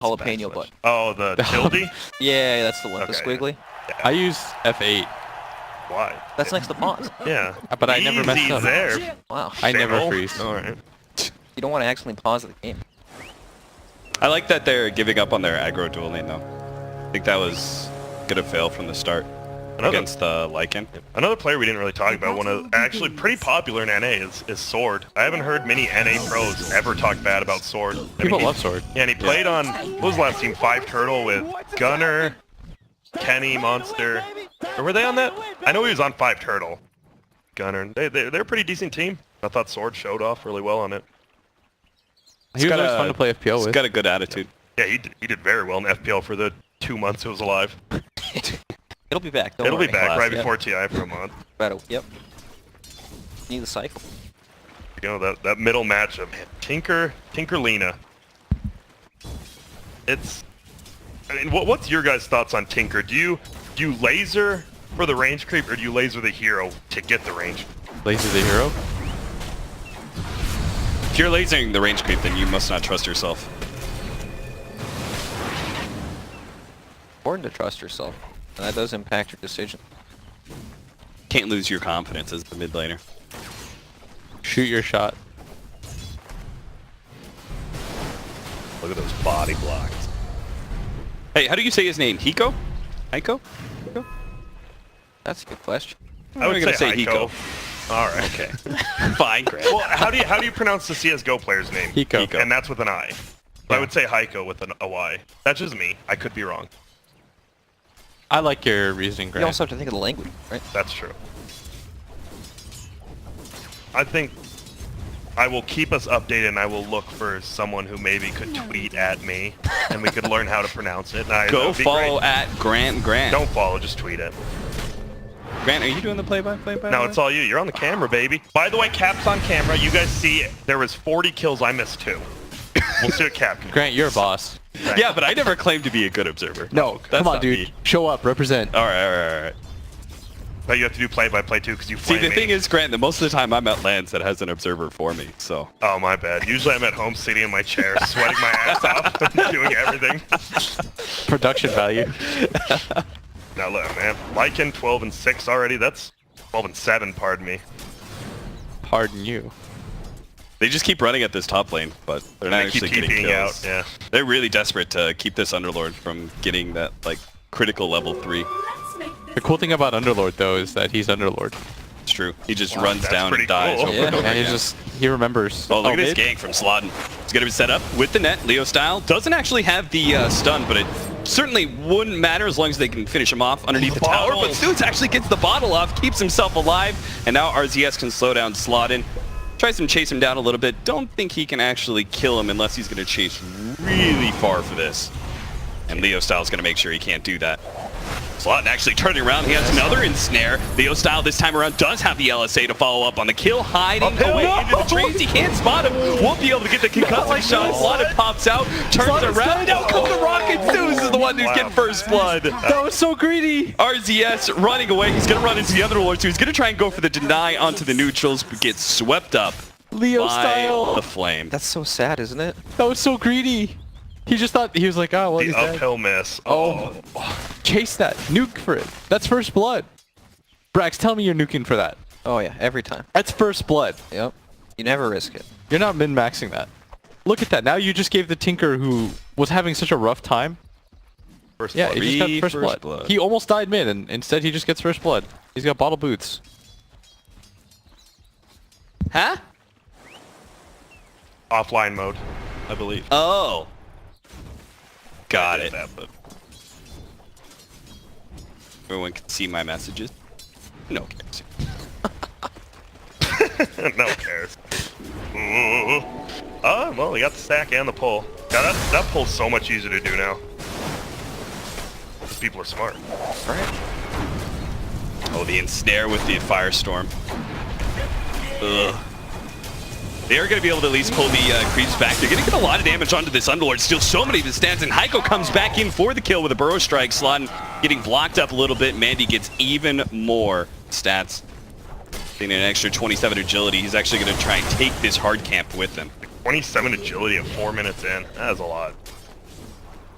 jalapeno button. Oh, the tilde? Yeah, that's the one. Okay. The squiggly. Yeah. I use F8. Why? That's next to pause. Yeah. But I never messed up. there. Wow. I never Shame. freeze. Alright. You don't want to accidentally pause the game. I like that they're giving up on their aggro dual lane though. I think that was gonna fail from the start against the Lycan. Another player we didn't really talk about, one of actually pretty popular in NA is Sword. I haven't heard many NA pros ever talk bad about Sword. People love Sword. Yeah, and he played on, what was the last team? 5 Turtle with Gunner, Kenny, Monster. Or were they on that? I know he was on 5 Turtle. Gunner. They're a pretty decent team. I thought Sword showed off really well on it. He was always fun to play FPL with. He's got a good attitude. Yeah, he did very well in FPL for the 2 months it was alive. It'll be back. Don't It'll worry. be back right Yep. before TI for a month. Yep. Need the cycle. You know, that middle matchup, man, Tinker-Lina. I mean, what's your guys' thoughts on Tinker? Do you laser for the range creep, or do you laser the hero to get the range? Laser the hero? If you're lasering the range creep, then you must not trust yourself. Important to trust yourself. And that does impact your decision. Can't lose your confidence as the mid laner. Shoot your shot. Look at those body blocks. Hey, how do you say his name? Hiko? Hiko? Hiko? That's a good question. I would gonna say say Hiko. All right. Okay. Fine, Grant. Well, how do you pronounce the CS:GO player's name? Hiko. And that's with an I. So I would say Heiko with a Y. That's just me. I could be wrong. I like your reasoning, You Grant. also have to think of the language, right? That's true. I think I will keep us updated, and I will look for someone who maybe could tweet at me, and we could learn how to pronounce it. That Go would be follow great. at Grant. Don't follow, just tweet it. Grant, are you doing the play-by-play? No, it's all you. You're on the camera, baby. By the way, Cap's on camera. You guys see there was 40 kills. I missed 2. We'll see what Cap can do. Grant, you're a boss. Yeah, but I never claimed to be a good observer. No, That's come on, not dude. me. Show up, represent. All right. But you have to do play-by-play too, because you See, flame the me. thing is, Grant, that most of the time I'm at lands that has an observer for me, so. Oh, my bad. Usually I'm at home sitting in my chair, sweating my ass off, doing everything. Production value. Now look, man. Lycan 12-6 already. That's 12-7, pardon me. Pardon you. They just keep running at this top lane, but they're not They keep actually getting TPing kills. out, yeah. They're really desperate to keep this Underlord from getting that, like, critical level 3. The cool thing about Underlord, though, is that he's Underlord. It's true. He just runs that's down pretty and dies cool. over Yeah. and over And again. he remembers. Oh, look at this mid? gank from Slodden. He's going to be set up with the net, Leo style. Doesn't actually have the stun, but it certainly wouldn't matter as long as they can finish him off underneath the tower. Bottle. But Stutz actually gets the bottle off, keeps himself alive, and now RZS can slow down Slodden. Tries to chase him down a little bit. Don't think he can actually kill him unless he's going to chase really far for this. And Leo Style's going to make sure he can't do that. Slodden actually turning around. He has another ensnare. Leo Style this time around does have the LSA to follow up on the kill. Hiding away into the trees. He can't spot him. Won't be able to get the concussive shot. Slodden pops out, turns around. Now comes the rocket. Zeus is the one who's getting first blood. That was so greedy. RZS running away. He's going to run into the other Lord, so he's going to try and go for the deny onto the neutrals, but gets swept up Leo by style. the flame. That's so sad, isn't it? That was so greedy. He just thought, he was like, oh, well, The he's dead. uphill miss. Oh, chase that. Nuke for it. That's first blood. Brax, tell me you're nuking for that. Oh yeah, every time. That's first blood. Yep. You never risk it. You're not min-maxing that. Look at that. Now you just gave the Tinker, who was having such a rough time. First Yeah, blood. he just got Free first first blood. blood. He almost died mid, and instead he just gets first blood. He's got bottle boots. Huh? Offline mode, I believe. Oh. Got it. That, but Everyone can see my messages. No one cares. no one cares. Ooh. Well, we got the stack and the pull. Yeah, that pull's so much easier to do now. Because people are smart. Right. Oh, the ensnare with the firestorm. Ugh. They are going to be able to at least pull the creeps back. They're going to get a lot of damage onto this Underlord. Steal so many of his stats, and Heiko comes back in for the kill with a Burrow Strike. Slodden getting blocked up a little bit. Mandy gets even more stats. Getting an extra 27 agility. He's actually going to try and take this hard camp with him. 27 agility at 4 minutes in. That is a lot.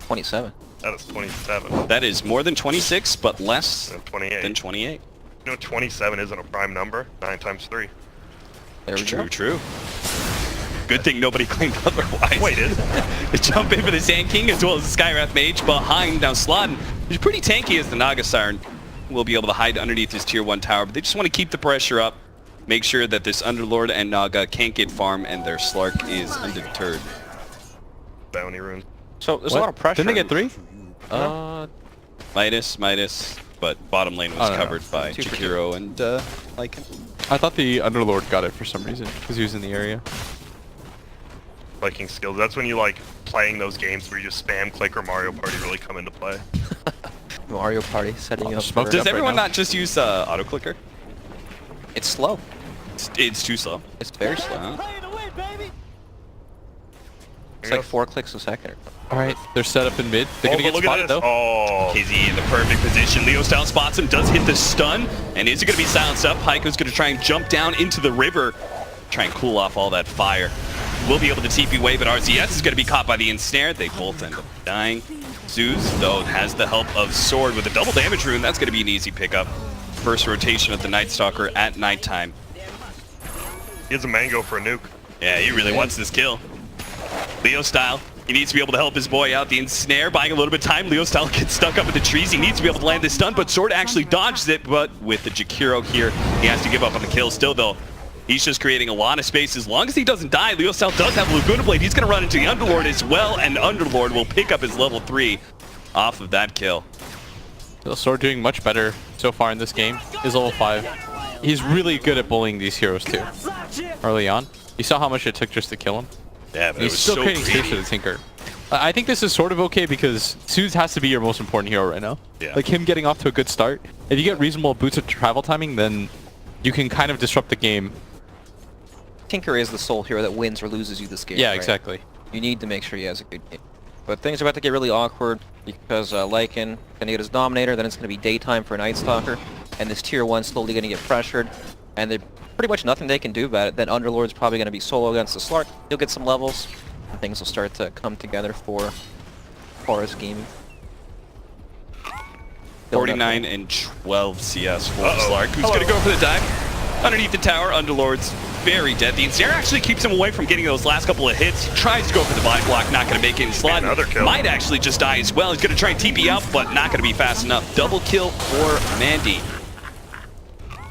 27. That is 27. That is more than 26, but less And 28. than 28. You know 27 isn't a prime number? 9 times 3. There we True, go. true. Good thing nobody claimed otherwise. Wait, is it? The jump in for the Sand King as well as the Skywrath Mage behind. Now Slodden, who's pretty tanky as the Naga Siren, will be able to hide underneath his tier 1 tower, but they just want to keep the pressure up, make sure that this Underlord and Naga can't get farm and their Slark is undeterred. Bounty rune. So there's What? a lot of pressure. Didn't they get 3? Midas, but bottom lane was Oh, no, covered by 2 for Jakiro and Lycan. I thought the Underlord got it for some reason, because he was in the area. Viking skills. That's when you like playing those games where you just spam click or Mario Party really come into play. Mario Party setting up. smoked for- it Does right everyone now. not just use auto clicker? It's slow. It's too slow. It's very slow. It's like 4 clicks a second. Alright, they're set up in mid. They're Oh, gonna but get look spotted at this. though. Oh, KZ in the perfect position. Leo Style spots him, does hit the stun, and is it going to be silenced up? Heiko's going to try and jump down into the river, try and cool off all that fire. Will be able to TP away, but RZS is going to be caught by the ensnare. They both end up dying. Zeus, though, has the help of Sword with a double damage rune. That's going to be an easy pickup. First rotation of the Night Stalker at nighttime. he has a mango for a nuke. Yeah, he really wants this kill. Leo Style, he needs to be able to help his boy out. The ensnare buying a little bit of time. Leo Style gets stuck up in the trees. He needs to be able to land this stun, but Sword actually dodges it. But with the Jakiro here, he has to give up on the kill. Still, though, he's just creating a lot of space. As long as he doesn't die, Leo Style does have Laguna Blade. He's going to run into the Underlord as well, and Underlord will pick up his level 3 off of that kill. Sword doing much better so far in this game. Is level 5. He's really good at bullying these heroes too. Early on. You saw how much it took just to kill him? Yeah, but He's still creating space for the Tinker. I think this is sort of okay because Zeus has to be your most important hero right now. Yeah. Like him getting off to a good start. If you get reasonable boots of travel timing, then you can kind of disrupt the game. Tinker is the sole hero that wins or loses you this game. Yeah, right? exactly. You need to make sure he has a good game. But things are about to get really awkward because Lycan gonna get his Dominator, then it's gonna be daytime for Night Stalker, and this tier 1 slowly gonna get pressured, and there's pretty much nothing they can do about it. Then Underlord's probably gonna be solo against the Slark. He'll get some levels, and things will start to come together for Torus Gaming. 49 and 12 CS for Uh-oh. Slark, who's going to go for the dive. Underneath the tower, Underlord's very dead. The ensnare actually keeps him away from getting those last couple of hits. He tries to go for the body block, not going to make it. Slot Another kill. might actually just die as well. He's going to try and TP out, but not going to be fast enough. Double kill for Mandy.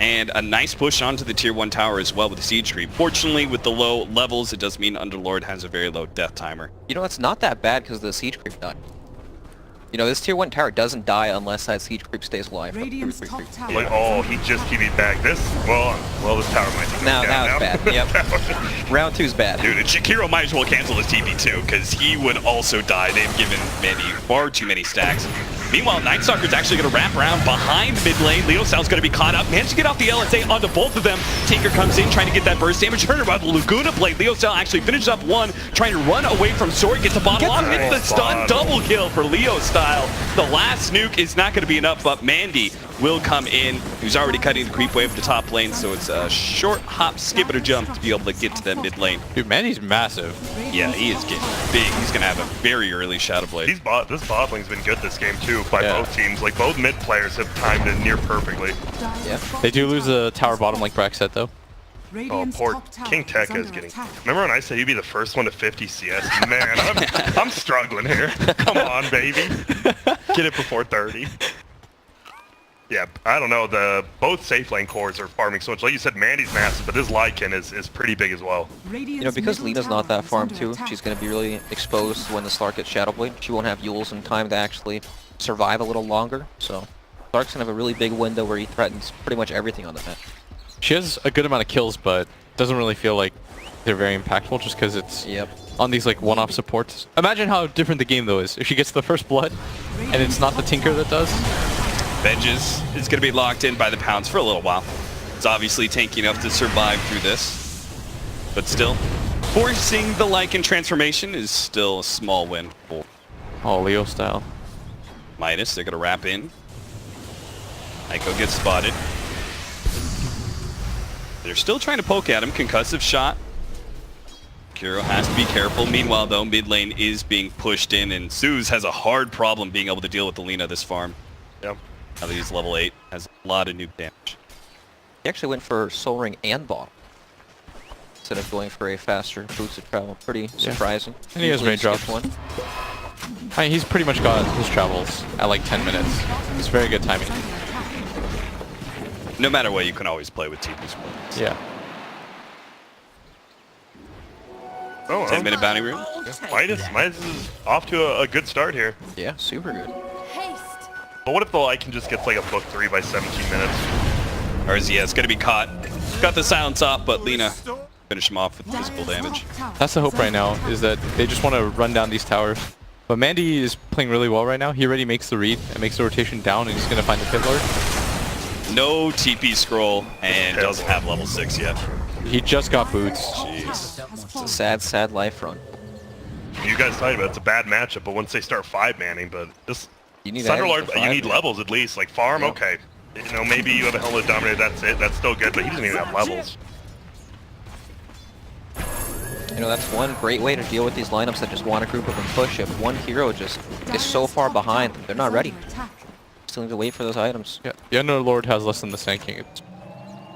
And a nice push onto the tier 1 tower as well with the siege creep. Fortunately, with the low levels, it does mean Underlord has a very low death timer. You know, it's not that bad because the siege creep died. You know, this tier 1 tower doesn't die unless that siege creep stays alive. Radiant's top tower. Like, oh, he just TV'd back. This, well, this tower might be Now down it's bad. Yep. Round 2's bad. Dude, Shakiro might as well cancel his TP too, because he would also die. They've given Mandy far too many stacks. Meanwhile, Night Stalker's actually going to wrap around behind mid lane. Leo Style's going to be caught up. Managed to get off the LSA onto both of them. Tinker comes in, trying to get that burst damage. Heard about the Laguna Blade. Leo Style actually finishes up one, trying to run away from Sword. Gets a bottle off, hits the stun. Double kill for Leo Style. The last nuke is not going to be enough, but Mandy will come in, who's already cutting the creep wave to top lane, so it's a short hop, skip, and a jump to be able to get to that mid lane. Dude, Mandy's massive. Yeah, he is getting big. He's going to have a very early Shadow Blade. This bot lane's been good this game too by Yeah. both teams. Like both mid players have timed it near perfectly. Yeah. They do lose a tower bottom like Brax said though. Oh, Radiant's poor top tower King Tekka is under getting. attack. Remember when I said you'd be the first one to 50 CS? Man, I'm struggling here. Come on, baby. Get it before 30. Yeah, I don't know. Both safe lane cores are farming so much. Like you said, Mandy's massive, but his Lycan is pretty big as well. You know, because Lena's not that farmed too, she's going to be really exposed when the Slark gets Shadow Blade. She won't have Yules in time to actually survive a little longer, so Slark's going to have a really big window where he threatens pretty much everything on the map. She has a good amount of kills, but doesn't really feel like they're very impactful just because it's Yep. on these like one-off supports. Imagine how different the game though is if she gets the first blood and it's not the Tinker that does. Vengeance is going to be locked in by the Pounds for a little while. It's obviously tanky enough to survive through this, but still, forcing the Lycan transformation is still a small win for Oh, Leo style. Midas. They're going to wrap in. Aiko gets spotted. They're still trying to poke at him. Concussive shot. Kuro has to be careful. Meanwhile, though, mid lane is being pushed in, and Zeus has a hard problem being able to deal with the Lina this farm. Yep. Now that he's level 8, has a lot of nuke damage. He actually went for Soul Ring and bottom instead of going for a faster boosted travel. Pretty surprising. And he has Usually range drops. skips one. I mean, he's pretty much got his travels at like 10 minutes. It's very good timing. No matter what, you can always play with TP sports. Yeah. Oh, 10-minute bounty room. Midas is off to a good start here. Yeah, super good. But what if the Lycan just gets like a book 3 by 17 minutes? RZS gonna be caught. Got the silence off, but Lina finish him off with physical damage. That's the hope right now, is that they just want to run down these towers. But Mandy is playing really well right now. He already makes the read and makes the rotation down, and he's going to find the pit lord. No TP scroll, and doesn't have level 6 yet. He just got boots. Jeez. It's a sad, sad life run. You guys talked about it's a bad matchup, but once they start 5-manning, but this You need Thunderlord, items for you need 5, levels at least. Like farm, Yep. okay. You know, maybe you have a Helmet Dominator, that's it. That's still good, but he doesn't even have levels. You know, that's one great way to deal with these lineups that just want to group up and push. If one hero just is so far behind, they're not ready. Still need to wait for those items. Yeah, the Underlord has less than the Sand King.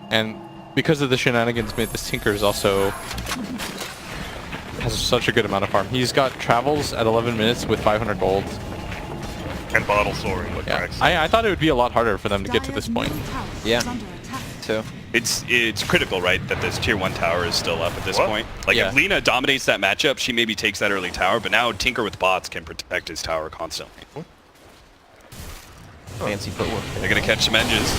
And because of the shenanigans made, this Tinker is also has such a good amount of farm. He's got travels at 11 minutes with 500 gold. And bottle soaring with Yeah, cracks. I thought it would be a lot harder for them to get to this point. Yeah. So, It's critical, right, that this tier 1 tower is still up at this What? point. Like, Yeah. if Lina dominates that matchup, she maybe takes that early tower, but now Tinker with bots can protect his tower constantly. fancy footwork. They're going to catch some edges.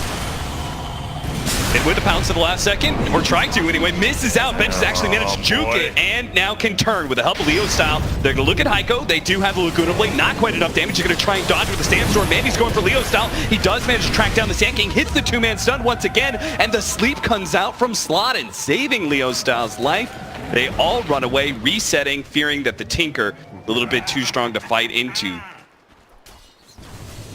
And with the pounce at the last second, or trying to anyway, misses out. Benches actually managed to juke boy. it, and now can turn with the help of Leo style. They're going to look at Heiko. They do have the Laguna Blade, not quite enough damage. They're going to try and dodge with the Sandstorm. Mandy's going for Leo style. He does manage to track down the Sand King, hits the 2-man stun once again, and the sleep comes out from Slottin, saving Leo style's life. They all run away, resetting, fearing that the Tinker a little bit too strong to fight into.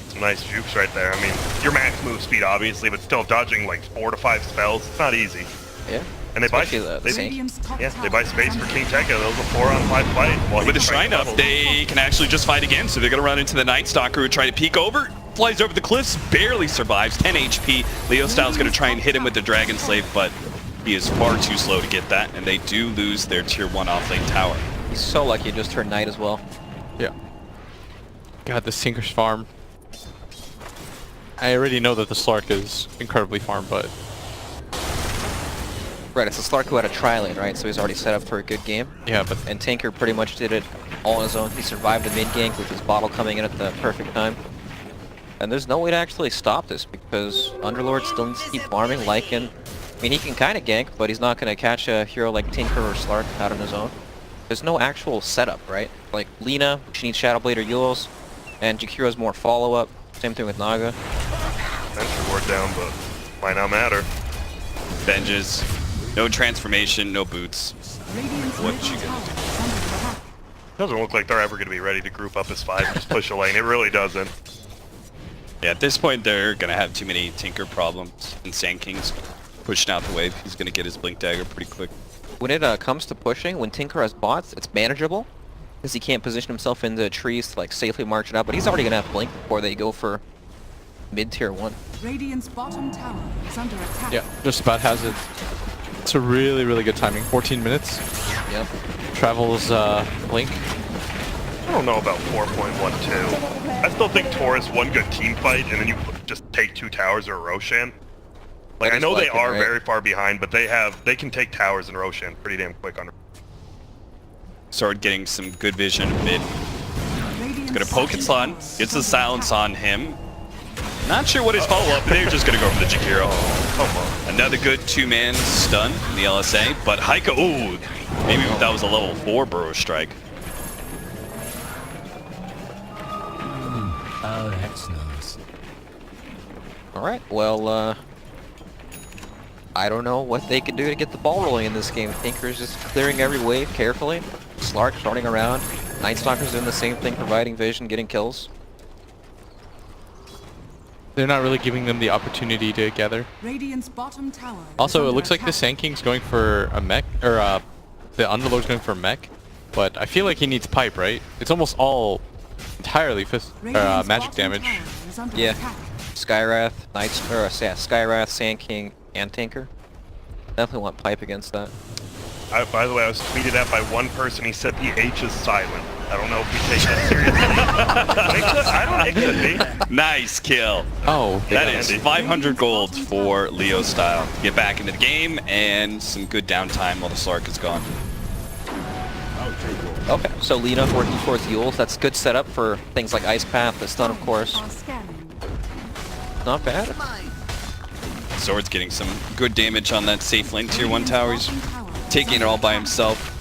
Some nice jukes right there. I mean, your max move speed, obviously, but still dodging like 4 to 5 spells. It's not easy. Yeah. And they buy, Especially the Sand King. they buy space for King Tekka. Those are 4-on-5 fight. While With the he's Shrine trying to up, level. they can actually just fight again, so they're going to run into the Night Stalker who try to peek over, flies over the cliffs, barely survives, 10 HP. Leo Style's going to try and hit him with the Dragon Slave, but he is far too slow to get that, and they do lose their tier 1 offlane tower. He's so lucky he just turned night as well. Yeah. God, this Tinker's farm. I already know that the Slark is incredibly farm, but Right, it's a Slark who had a tri-lane, right? So he's already set up for a good game. yeah, but And Tinker pretty much did it all on his own. He survived the mid gank with his bottle coming in at the perfect time. And there's no way to actually stop this because Underlord still needs to keep farming. Lycan, I mean, he can kind of gank, but he's not going to catch a hero like Tinker or Slark out on his own. There's no actual setup, right? Like Lina, she needs Shadowblade or Yules, and Jakiro's more follow-up. Same thing with Naga. Venture ward down, but might not matter. Venges, no transformation, no boots. What you gonna do? Doesn't look like they're ever going to be ready to group up as 5 and just push a lane. It really doesn't. Yeah, at this point, they're going to have too many Tinker problems, and Sand King's pushing out the wave. He's going to get his Blink Dagger pretty quick. When it comes to pushing, when Tinker has bots, it's manageable because he can't position himself in the trees to like safely march it out. But he's already gonna have Blink before they go for mid tier 1. Radiant's bottom tower is under attack. yeah, just about has it. It's a really, really good timing. 14 minutes. Yep. Travels Blink. I don't know about 4.12. I still think Torus one good team fight, and then you just take 2 towers or a Roshan. Like, That I is know they Lycan, are right? very far behind, but they can take towers and Roshan pretty damn quick on. Started getting some good vision mid. Radiant's Gonna poke and slot, gets the silence on him. Not sure what his follow-up, but they're just gonna go for the Jakiro. Another good 2-man stun in the LSA, but Heiko, ooh, maybe that was a level 4 Burrow Strike. Oh, that's nice. All right. Well, I don't know what they can do to get the ball rolling in this game. Tinker's just clearing every wave carefully. Slark starting around. Night Stalker's doing the same thing, providing vision, getting kills. They're not really giving them the opportunity to gather. Radiant's bottom tower. is Also, it under looks like the attack. Sand King's going for a mech or the Underlord's going for mech, but I feel like he needs pipe, right? It's almost all entirely Radiant's magic bottom damage. tower is under Yeah. attack. Skywrath, Skywrath, Sand King, and Tinker. Definitely want pipe against that. By the way, I was tweeted at by one person. He said the H is silent. I don't know if we take that seriously. I don't think it could be. Nice kill. Oh, That Yeah, is Andy. 500 gold for Leo style. Get back into the game and some good downtime while the Slark is gone. Okay, so Lena working towards Yules. That's good setup for things like Ice Path, the stun, of course. Are scanning. Not bad. Sword's getting some good damage on that safe lane tier 1 tower. He's Bottom tower is taking it under all by attack. himself.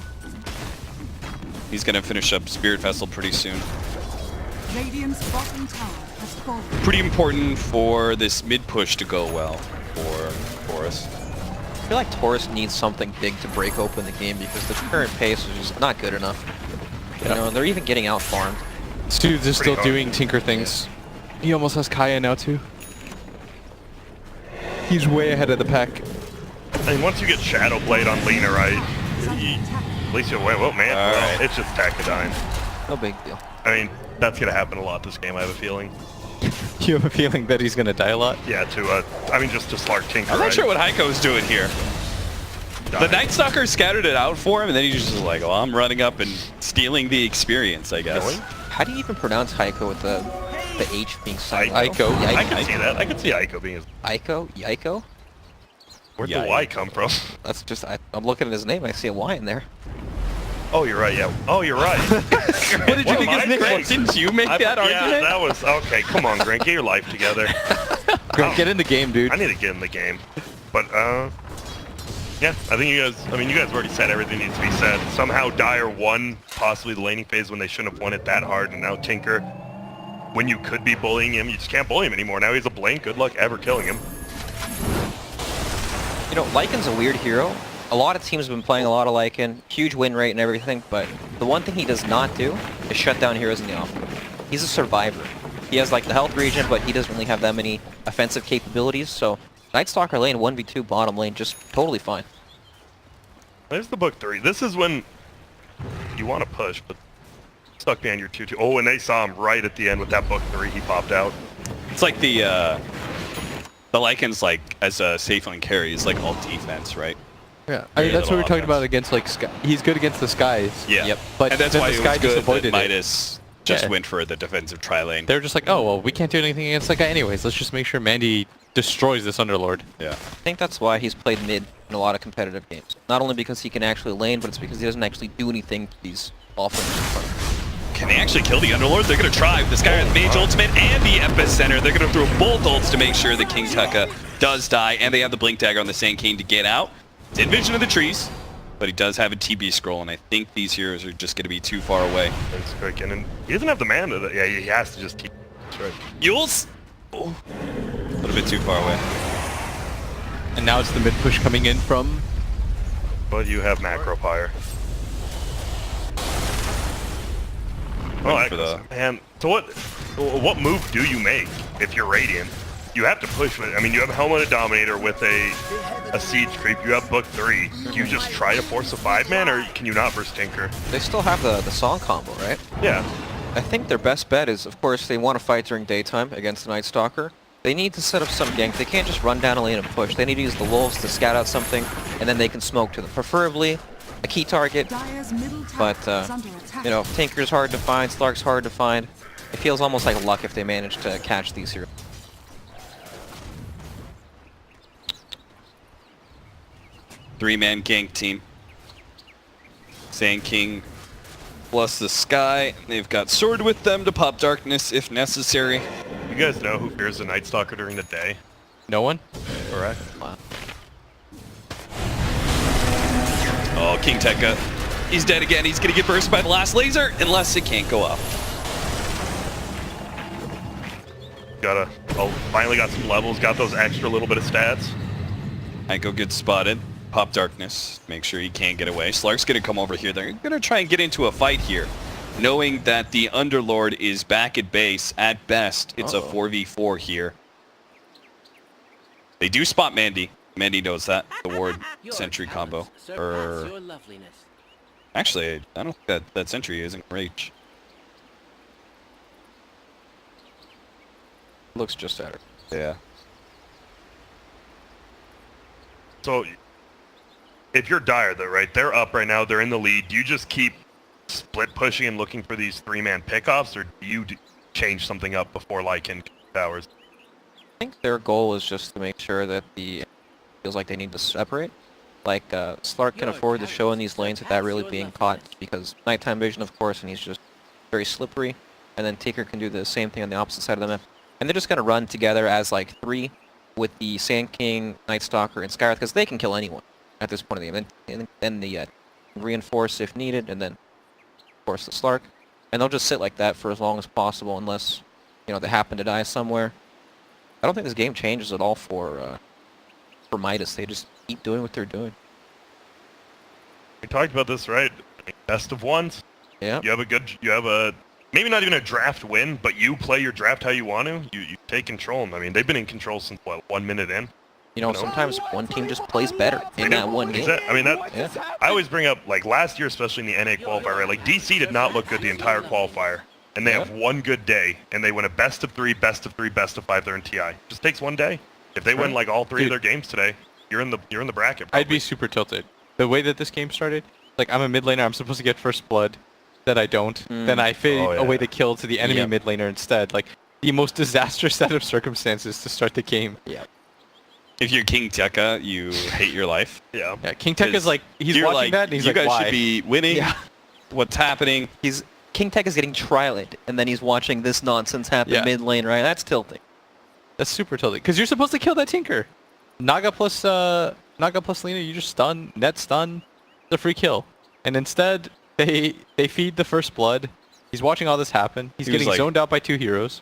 He's gonna finish up Spirit Vessel pretty soon. Radiant's bottom tower has fallen. Pretty important for this mid push to go well for Torus. I feel like Torus needs something big to break open the game because the current pace is just not good enough. You know, they're even getting out farmed. this dude is still hard. doing Tinker things. He almost has Kaya now too. He's way ahead of the pack. I mean, once you get Shadow Blade on Lena, right? Is under attack. At least you'll win. Well, man, All well, right. it's just Tactidine. No big deal. I mean, that's gonna happen a lot this game. I have a feeling. You have a feeling that he's gonna die a lot? Yeah, I mean, just to Slark Tinker. I'm not right? sure what Heiko's doing here. The Night Stalker scouted it out for him, and then he's just like, well, I'm running up and stealing the experience, I guess. Really? How do you even pronounce Heiko with the H being silent? Aiko. I can see that. I can see Aiko being his. Aiko? Yiko? Where'd Yeah, the Y yeah. come from? That's just, I'm looking at his name, I see a Y in there. Oh, you're right. Yeah. Oh, you're right. What did you What think am his I nickname crazy? was? Didn't you make that Yeah, argument? that was okay. Come on, Grant, get your life together. Grant, get in the game, dude. I need to get in the game. But yeah, I think you guys. I mean, you guys already said everything needs to be said. Somehow Dire won possibly the laning phase when they shouldn't have won it that hard, and now Tinker, when you could be bullying him, you just can't bully him anymore. Now he's a blank. Good luck ever killing him. You know, Lycan's a weird hero. A lot of teams have been playing a lot of Lycan, huge win rate and everything, but the one thing he does not do is shut down heroes in the offlane. He's a survivor. He has like the health regen, but he doesn't really have that many offensive capabilities, so Night Stalker lane, 1v2 bottom lane, just totally fine. There's the book 3. This is when you want to push, but stuck behind your 2-2. Oh, and they saw him right at the end with that book 3. He popped out. It's like the Lycan's like, as a safe lane carry, is like all defense, right? Yeah, I mean, Very that's what little we're talking offense. about against like Sky. He's good against the Skies. Yeah. Yep. But and that's then why the it Sky was just good avoided that it. Midas just Yeah. went for the defensive tri-lane. They're just like, oh, well, we can't do anything against that guy anyways. Let's just make sure Mandy destroys this Underlord. Yeah. I think that's why he's played mid in a lot of competitive games. Not only because he can actually lane, but it's because he doesn't actually do anything to these offlaners in front of him. Can they actually kill the Underlord? They're going to try with the Skywrath Mage Ultimate and the Epicenter. They're going to throw both ults to make sure the King Tucka does die, and they have the Blink Dagger on the Sand King to get out. Did vision of the trees, but he does have a TB scroll, and I think these heroes are just going to be too far away. Thanks, Quicken. And he doesn't have the mana. Yeah, he has to just keep. That's right. Yules? Oh, a little bit too far away. And now it's the mid push coming in from. But you have Macro Pyre. Waiting for the- Man, so what move do you make if you're Radiant? You have to push with it. I mean, you have Helmet Dominator with a Siege Creep. You have Book 3. Do you just try to force a 5-man, or can you not versus Tinker? They still have the song combo, right? Yeah. I think their best bet is, of course, they want to fight during daytime against the Night Stalker. They need to set up some gank. They can't just run down a lane and push. They need to use the wolves to scout out something, and then they can smoke to them. Preferably a key target, Dire's middle tower but, is under attack. you know, Tinker's hard to find, Slark's hard to find. It feels almost like luck if they manage to catch these heroes. Three-man gank team. Sand King plus the Sky. They've got Sword with them to pop Darkness if necessary. You guys know who fears the Night Stalker during the day? No one? Correct. Wow. Oh, King Tekka. He's dead again. He's going to get burst by the last laser unless it can't go off. Finally got some levels, got those extra little bit of stats. Aiko gets spotted. Pop Darkness. Make sure he can't get away. Slark's going to come over here. They're going to try and get into a fight here. Knowing that the Underlord is back at base. At best, it's a 4v4 here. They do spot Mandy. Mandy knows that. The ward sentry combo. Surpass your loveliness. Actually, I don't think that sentry is in reach. Looks just at her. Yeah. So, if you're Dire, though, right? They're up right now. They're in the lead. Do you just keep split pushing and looking for these 3-man pickoffs, or do you change something up before Lycan towers? I think their goal is just to make sure that the feels like they need to separate. Like, Slark can afford to show in these lanes without really being caught, because nighttime vision, of course, and he's just very slippery. And then Tinker can do the same thing on the opposite side of the map. And they're just going to run together as, like, 3 with the Sand King, Night Stalker, and Skywrath, because they can kill anyone at this point of the game. And then the reinforce if needed, and then, of course, the Slark. And they'll just sit like that for as long as possible, unless, you know, they happen to die somewhere. I don't think this game changes at all for Midas. They just keep doing what they're doing. We talked about this, right? Best of ones. Yeah. You have a maybe not even a draft win, but you play your draft how you want to. You take control. I mean, they've been in control since what, 1 minute in. You know, sometimes one team just plays better in that one game. I mean, I always bring up, like, last year, especially in the NA qualifier, right? Like, DC did not look good the entire qualifier. And they have one good day, and they win a best of 3, best of 3, best of 5 there in TI. Just takes one day. If they win, like, all 3 of their games today, you're in the bracket, probably. I'd be super tilted. The way that this game started, like, I'm a mid laner, I'm supposed to get first blood. That I don't. Then I fade away the kill to the enemy mid laner instead. Like, the most disastrous set of circumstances to start the game. Yeah. If you're King Tekka, you hate your life. Yeah. Yeah, King Tekka's like, he's You're watching like, that and he's you like, guys why? should be winning. Yeah. What's happening? King Tech is getting trialed, and then he's watching this nonsense happen mid lane, right? That's tilting. That's super tilted. Because you're supposed to kill that Tinker. Naga plus Lina, you just stun, net stun, it's a free kill. And instead, they feed the first blood. He's watching all this happen. He's getting like, zoned out by 2 heroes.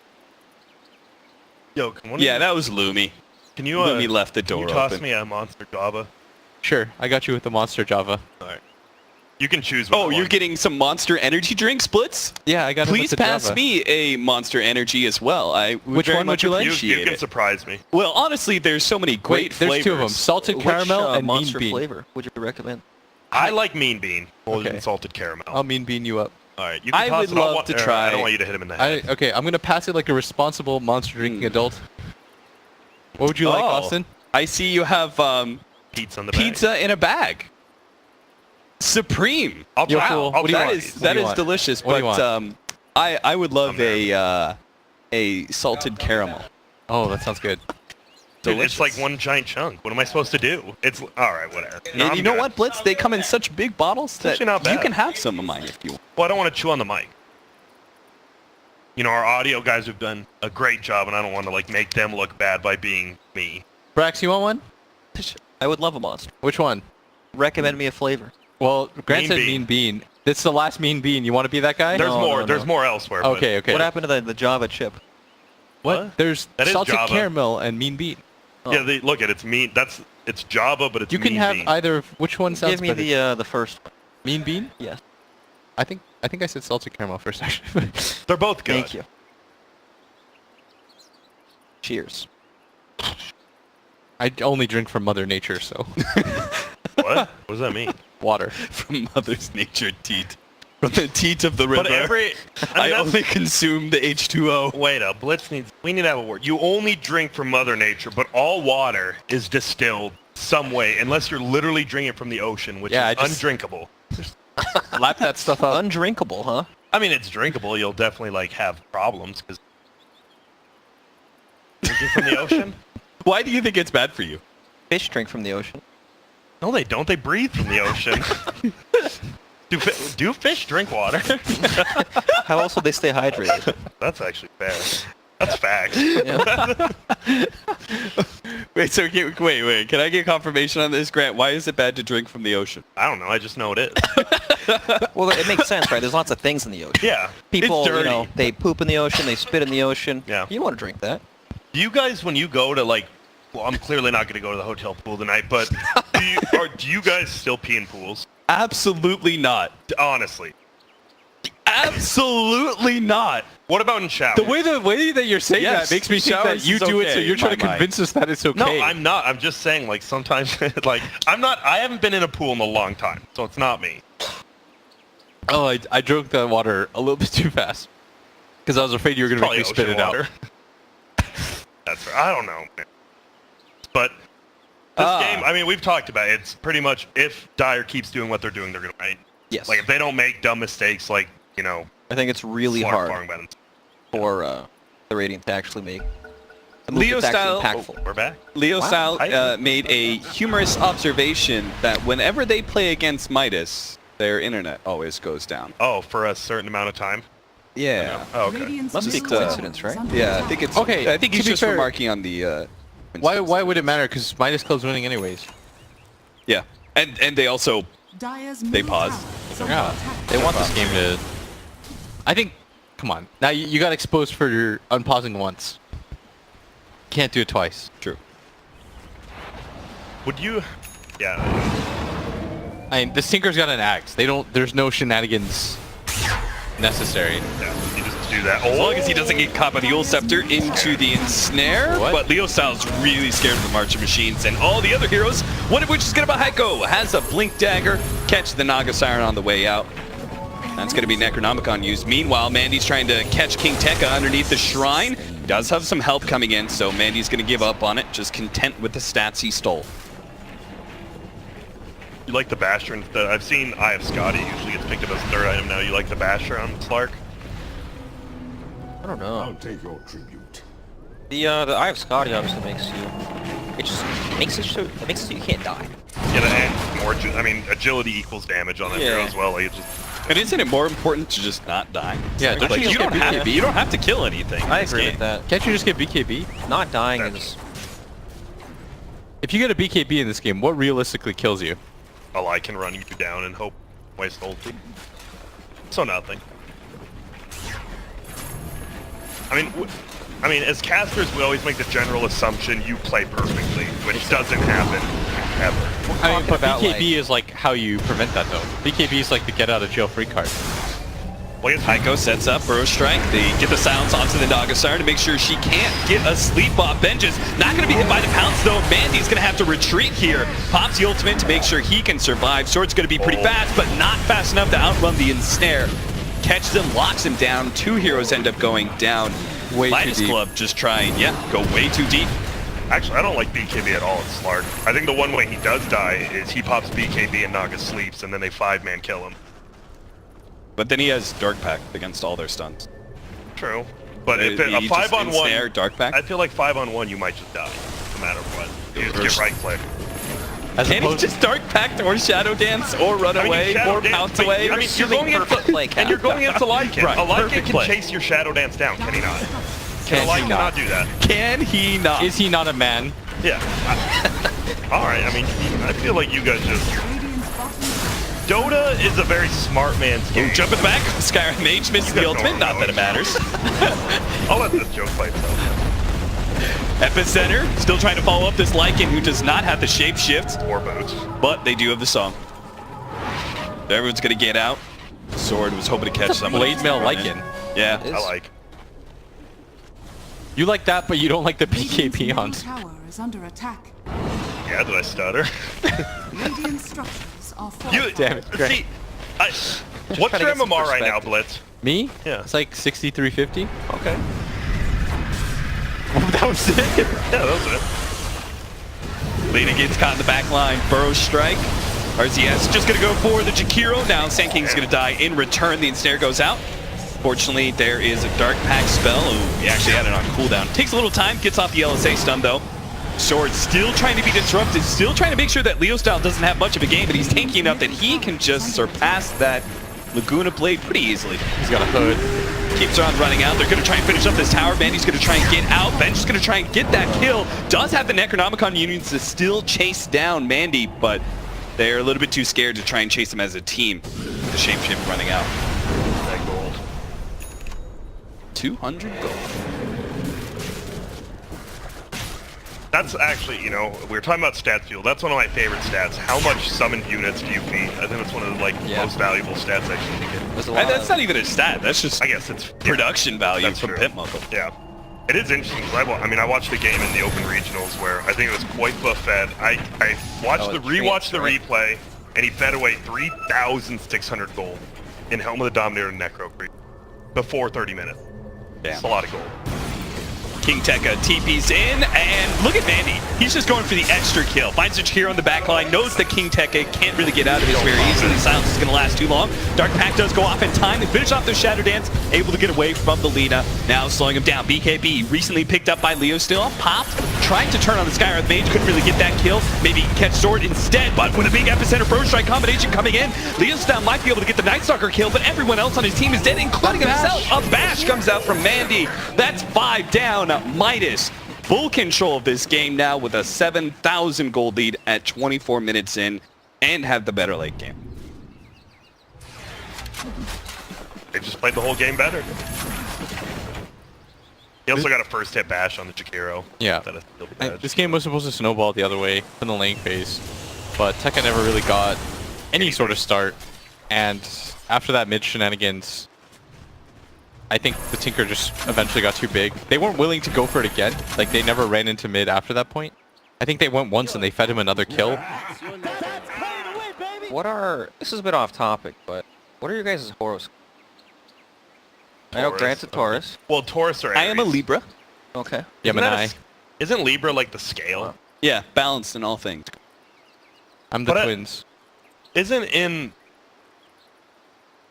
Yo, that was Lumi. Can you Lumi left the door toss open. me a monster Java? Sure, I got you with the monster Java. All right. You can choose. What You're getting some Monster Energy drink splits? Yeah, I got it with Please the pass Java. me a Monster Energy as well. I would Which very one would much you like? appreciate You can it. surprise me. Well, honestly, there's so many great flavors. There's 2 of them: salted caramel Which, and monster mean bean. flavor would you recommend? I like Mean Bean more than Okay. salted caramel. I'll mean bean you up. All right. You can I toss would it. I love want- to I try- don't want you to hit him in the head. Okay, I'm gonna pass it like a responsible monster drinking adult. What would you like, Austin? I see you have Pizza in the bag. pizza in a bag. Supreme. I'll Yo, try. fool, I'll what do you try want? these. What That do you is want? delicious, What do you but I would love I'm a salted caramel. Oh, that sounds good. Dude, it's like Delicious. one giant chunk. What am I supposed to do? It's all right. Whatever. No, And I'm you know good. what, Blitz? They come in such big bottles that actually not you bad. can have some of mine if you want. Well, I don't want to chew on the mic. You know, our audio guys have done a great job, and I don't want to like make them look bad by being me. Brax, you want one? I would love a monster. Which one? Recommend me a flavor. Well, Grant Mean said bean. mean bean. This is the last mean bean. You want to be that guy? There's No, more. no, There's no. more elsewhere. but- Okay, okay. What happened to the Java chip? What? There's That is salted Java. caramel and mean bean. Yeah, look at it's mean. It's Java, but it's You can Mean have Bean. either. Which one sounds Give me better? the first one. Mean bean? Yes. I think I said salted caramel first, actually. They're both good. Thank you. Cheers. I only drink from Mother Nature, so What? What does that mean? water. From Mother's Nature teat. From the teat of the river. But every I that's- only consume the H2O. Wait up, we need to have a word. You only drink from Mother Nature, but all water is distilled some way, unless you're literally drinking it from the ocean, which Yeah, is I just- undrinkable. Lap that stuff up. Undrinkable, huh? I mean, it's drinkable. You'll definitely like have problems because drinking from the ocean. Why do you think it's bad for you? Fish drink from the ocean. No, they don't. They breathe from the ocean. Do fish drink water? How else would they stay hydrated? That's actually fair. That's facts. Yeah. Wait, wait. Can I get confirmation on this, Grant? Why is it bad to drink from the ocean? I don't know. I just know it is. Well, it makes sense, right? There's lots of things in the ocean. Yeah. People, It's you dirty. know, they poop in the ocean, they spit in the ocean. Yeah. You don't want to drink that. Do you guys, when you go to like, well, I'm clearly not going to go to the hotel pool tonight, but do you guys still pee in pools? Absolutely not. Honestly. Absolutely not. What about in showers? The way that you're saying Yes, that makes me think that showers you is do it, so okay you're in trying to my mind. convince us that it's okay. No, I'm not. I'm just saying, like, sometimes, like, I haven't been in a pool in a long time, so it's not me. Oh, I drank that water a little bit too fast. Because I was afraid you were going to make me spit it out. That's right. I don't know, man. But this game, I mean, we've talked about it. It's pretty much if Dire keeps doing what they're doing, they're going to win. Yes. Like, if they don't make dumb mistakes, like, you know... I think it's really Smart hard farming for the Radiant to actually make a move Leo that's actually style- impactful. We're back. Leo Wow. Style made a humorous observation that whenever they play against Midas, their internet always goes down. Oh, for a certain amount of time? Yeah. Oh, okay. Radiant's Must be middle tower coincidence, is right? under Yeah, I attack. think it's Okay, I think to he's be just fair- remarking on the. Why would it matter? Because Midas Club's winning anyways. Yeah, and they also Dire's They middle pause. tower is under Yeah, attack. they want this game to... I think... Come on. Now you got exposed for your unpausing once. Can't do it twice. true. Would you... Yeah. I mean, the Tinker's got an axe. They don't... There's no shenanigans necessary. Yeah. You just do that. As long as he doesn't get caught by the Ul Scepter into the ensnare. What? But Leo Style's really scared of the March of Machines and all the other heroes, one of which is going to be Heiko. Has a Blink Dagger, catch the Naga Siren on the way out. That's going to be Necronomicon used. Meanwhile, Mandy's trying to catch King Tekka underneath the shrine. Does have some help coming in, so Mandy's going to give up on it, just content with the stats he stole. You like the Basher instead? I've seen Eye of Scotty usually gets picked up as a third item now. You like the Basher on Slark? I don't know. I'll take your tribute. The Eye of Scotty obviously makes you... It just makes it so you can't die. Yeah, and more... I mean, agility equals damage on that hero Yeah. as well. Like, it just... And isn't it more important to just not die? Yeah, don't Like, you you just don't get have to. You don't have to kill anything. I in this agree game. with that. Can't you just get BKB? Not dying That's- is... If you get a BKB in this game, what realistically kills you? Oh, I can run you down and hope waste ulti. So nothing. I mean, as casters, we always make the general assumption you play perfectly, which doesn't happen ever. I mean, talking but about, BKB is like how you prevent that though. BKB is like the get out of jail free card. Well, it's Heiko sets up Burrow Strike. They get the silence onto the Naga Siren to make sure she can't get a sleep off Benches. Not going to be hit by the pounce though. Mandy's going to have to retreat here. Pops the ultimate to make sure he can survive. Sword's going to be pretty fast, but not fast enough to outrun the ensnare. Catches him, locks him down. Two heroes end up going down. Way too Midas deep. Club just trying, go way too deep. Actually, I don't like BKB at all in Slark. I think the one way he does die is he pops BKB and Naga sleeps, and then they 5-man kill him. But then he has Dark Pact against all their stuns. True. But if He a just 5-on-1... ensnare, Dark Pact. I feel like 5-on-1 you might just die, no matter what. You just get right click. As Can he opposed just Dark Pact or Shadow Dance or run I mean, you away shadow or dance, pounce but away? I mean, you're assuming going against perfect play and you're count. going against a Lycan. Right, A Lycan perfect can play. chase your Shadow Dance down, can he not? Can Can a he Lycan not? not do that? Can he not? is he not a man? Yeah. Alright, I mean, I feel like you guys just... Radiant's bottom tower Dota is a very smart man's game. Ooh, jump in the back. Skyrim Mage misses the guys know ultimate. what Not I'm that it matters. I'll let this joke play itself. Epicenter still trying to follow up this Lycan who does not have the shapeshift, Or boots. but they do have the song. Everyone's gonna get out. Sword was hoping to catch someone. Blade mail Lycan. Yeah. It is. I like. You like that, but you don't like the Radiant's BKB middle on. tower is under attack. Yeah, did I stutter? Radiant structures are You, fortified. Damn it, Greg. see, what's trying to your get some MMR right now, perspective. Blitz? Me? Yeah. It's like 6350. Okay. That was it. Yeah, that was it. Lena gets caught in the back line. Burrow Strike. RZS just gonna go for the Jakiro. Now Sand King's gonna die in return. The ensnare goes out. Fortunately, there is a Dark Pact spell. Ooh, he actually had it on cooldown. Takes a little time. Gets off the LSA stun though. Sword still trying to be disrupted. Still trying to make sure that Leo Style doesn't have much of a game, but he's tanky enough that he can just surpass that Laguna Blade pretty easily. He's got a hood. Keeps on running out. They're going to try and finish up this tower. Mandy's going to try and get out. Ben's just going to try and get that kill. Does have the Necronomicon unions to still chase down Mandy, but they're a little bit too scared to try and chase him as a team. The Shapeshift running out. That gold. 200 gold. That's actually, you know, we were talking about stat fuel. That's one of my favorite stats. How much summoned units do you feed? I think that's one of the most valuable stats actually to get. There's a lot That's of... not even a stat. That's just I guess it's production value that's from true. Pit Muckle. Yeah. It is interesting because I mean, I watched the game in the open regionals where I think it was Koipa fed. I watched Oh, the it's rewatched the right? replay, and he fed away 3,600 gold. in Helm of the Dominator and Necro Creep before 30 minutes. Damn. It's a lot of gold. King Tekka TP's in, and look at Vandy. He's just going for the extra kill. Finds a Chikiro on the back line, knows that King Tekka can't really get out of this very easily. Silence is going to last too long. Dark Pact does go off in time. They finish off the Shadow Dance, able to get away from the Lina. Now slowing him down. BKB, recently picked up by Leo still. Popped, trying to turn on the Skywrath Mage, couldn't really get that kill. Maybe catch Sword instead, but with a big Epicenter Pro Strike combination coming in, Leostown might be able to get the Night Stalker kill, but everyone else on his team is dead, including himself. A bash comes out from Mandy. That's 5 down. Midas, full control of this game now with a 7,000 gold lead at 24 minutes in, and have the better late game. They just played the whole game better. He also got a first hit bash on the Chikiro. Yeah. This game was supposed to snowball the other way in the lane phase, but Tekka never really got any sort of start. And after that mid shenanigans, I think the Tinker just eventually got too big. They weren't willing to go for it again. Like, they never ran into mid after that point. I think they went once and they fed him another kill. This is a bit off topic, but what are your guys' horoscopes? I know Grant's a Taurus. Well, Taurus or Aries. I am a Libra. Okay. Gemini. Isn't Libra like the scale? Yeah, balanced in all things. I'm the But twins. Isn't in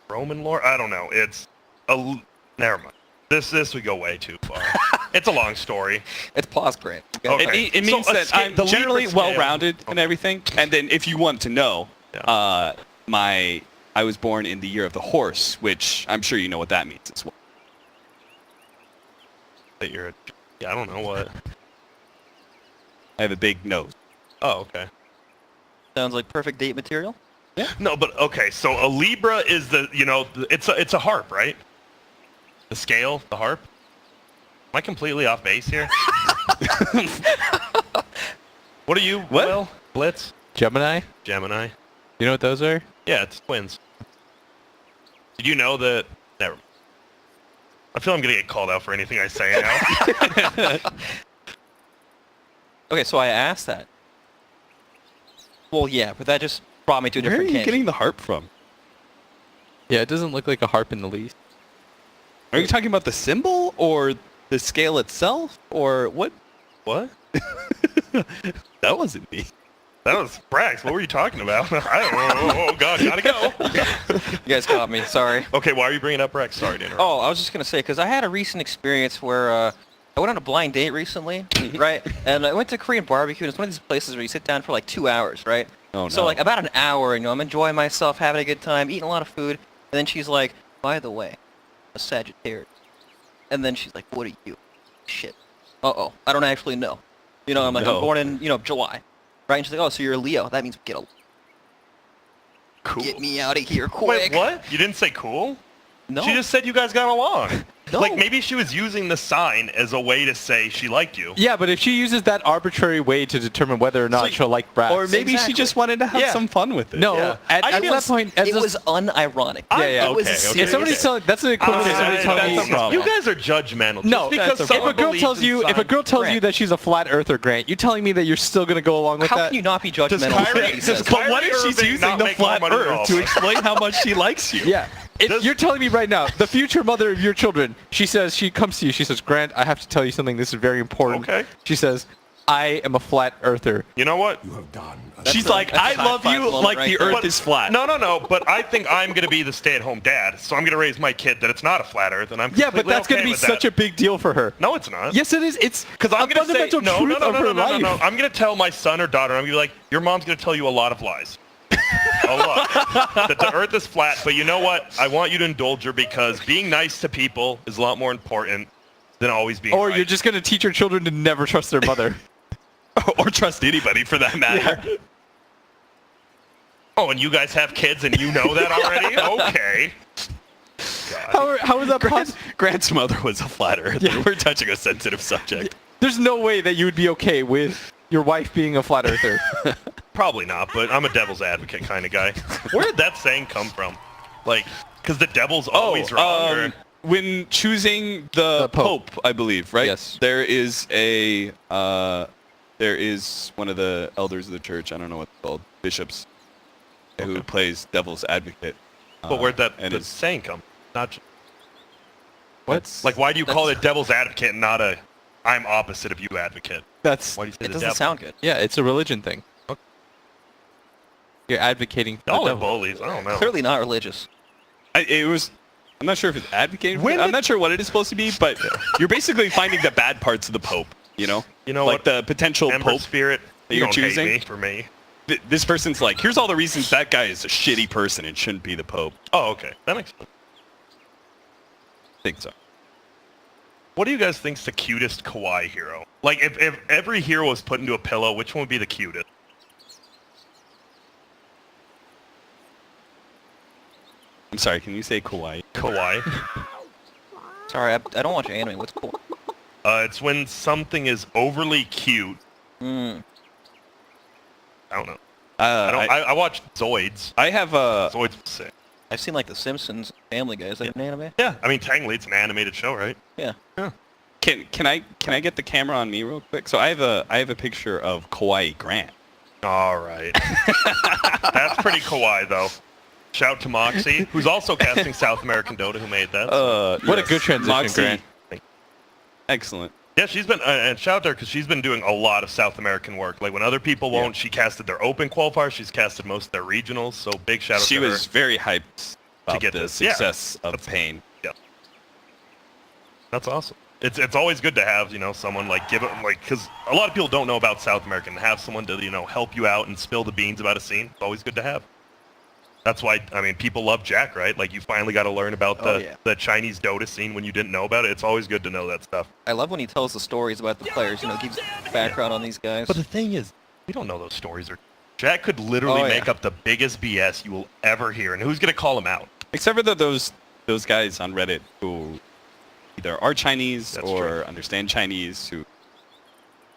Roman lore? I don't know. It's a... Never mind. This would go way too far. It's a long story. It's pause, Grant. Okay. It means So, that I'm the Libra generally scale- well-rounded and everything. And then if you want to know, Yeah. I was born in the year of the horse, which I'm sure you know what that means as well. That you're I don't know what. I have a big nose. Oh, okay. Sounds like perfect date material. No, but okay. So a Libra is it's a harp, right? The scale, the harp. Am I completely off base here? What are you? What? Will? Blitz? Gemini? Gemini? You know what those are? Yeah, it's twins. Did you know that? Never mind. I feel I'm gonna get called out for anything I say now. Okay, so I asked that. Well, yeah, but that just brought me to a Where are different you case. getting the harp from? Yeah, it doesn't look like a harp in the least. Are you talking about the symbol or the scale itself or what? What? That wasn't me. That was Brax. What were you talking about? I don't know. Oh God, gotta go. You guys caught me. Sorry. Okay, why are you bringing up Brax? Sorry to interrupt. Oh, I was just gonna say because I had a recent experience where I went on a blind date recently, right? And I went to Korean barbecue. And it's one of these places where you sit down for like 2 hours, right? Oh, So no. like about an hour, I'm enjoying myself, having a good time, eating a lot of food, and then she's like, "By the way, a Sagittarius." And then she's like, "What are you?" Shit. Uh-oh. I don't actually know. I'm like, No. I'm born in, July. Right? And she's like, "Oh, so you're a Leo. That means get Cool. me out of here quick." Wait, what? You didn't say cool? No. She just said you guys got along. No. Like maybe she was using the sign as a way to say she liked you. Yeah, but if she uses that arbitrary way to determine whether or not So- she'll like Brax. Or maybe Exactly. she just wanted to have Yeah. some fun with it. No, Yeah. at I feel that point, as It a- was unironic. Yeah, yeah. It was Okay, a okay. serious- if somebody's telling, that's an equivalent to somebody telling that's me. the problem. You guys are judgmental. No, Just because if someone a girl believes tells in you, if a signs- girl tells you Grant. that she's a flat earther, Grant, you telling me that you're still gonna go along with How that? can you not be judgmental? Kyrie- He does says? Kyrie But what if she's Irving using not the make more flat money than all earth of to us? explain how much she likes you? Yeah. Does- You're telling me right now, the future mother of your children, she comes to you, she says, Grant, I have to tell you something, this is very important. Okay. She says, I am a flat earther. You know what? She's like, I that's a love high you five moment like right the there. earth is flat. No. But I think I'm going to be the stay-at-home dad, so I'm going to raise my kid that it's not a flat Earth, and I'm Yeah, but that's going gonna be such a big deal for her. No, it's not. Yes, it is. It's Because I'm a going to say fundamental truth of her life. no. I'm going to tell my son or daughter. I'm going to be like, your mom's going to tell you a lot of lies. A lot. That the Earth is flat. But you know what? I want you to indulge her because being nice to people is a lot more important than always being. Or right. you're just gonna teach your children to never trust their mother. Or trust anybody for that matter. Yeah. Oh, and you guys have kids and you know that already? Okay. How is that possible? Grant's mother was a flat earther. Yeah. We're touching a sensitive subject. There's no way that you would be okay with your wife being a flat earther. Probably not, but I'm a devil's advocate kind of guy. Where did that saying come from? Like, because the devil's always wrong? Or... When choosing the Pope. Pope, I believe, right? Yes. There is one of the elders of the church, I don't know what it's called, bishops, who plays devil's advocate. But where'd that and the it's- saying come? Not just, What? like, why do you call it devil's advocate and not a I'm opposite of you advocate? That's Why do you say It the doesn't devil? sound good. yeah, it's a religion thing. You're advocating for Y'all the are devil. bullies. I don't know. Clearly not religious. I'm not sure if it's advocating. When I'm did- not sure what it is supposed to be, but you're basically finding the bad parts of the Pope. You know You know like what? the potential Ember Pope. Spirit, that you you're don't choosing? hate me for me. This person's like, here's all the reasons that guy is a shitty person and shouldn't be the Pope. Oh, okay. That makes sense. I think so. What do you guys think's the cutest kawaii hero? Like, if every hero was put into a pillow, which one would be the cutest? I'm sorry, can you say kawaii? Kawaii. Sorry, I don't watch anime. What's cool? It's when something is overly cute. Mm. I don't know. I watch Zoids. I have a. Zoids was sick. I've seen like The Simpsons, Family Guy. Is that an anime? Yeah, I mean, technically it's an animated show, right? Yeah. Can I get the camera on me real quick? So I have a picture of Kawaii Grant. All right. That's pretty kawaii, though. Shout to Moxie, who's also casting South American Dota, who made that. What a good transition, Moxie. Grant. Excellent. Yeah, she's been, and shout out to her because she's been doing a lot of South American work. Like when other people won't, she casted their open qualifiers. She's casted most of their regionals. So big shout out She to her. was very hyped about get the this. Yeah. success of Pain. Yeah, that's awesome. It's always good to have someone like give it because a lot of people don't know about South American. Have someone to help you out and spill the beans about a scene. It's always good to have. That's why people love Jack, right? Like you finally got to learn about the Chinese Dota scene when you didn't know about it. It's always good to know that stuff. I love when he tells the stories about the players. Gives background on these guys. But the thing is, we don't know those stories. Jack could literally Oh, yeah. make up the biggest BS you will ever hear, and who's gonna call him out? Except for those guys on Reddit who either are Chinese That's or true. understand Chinese, who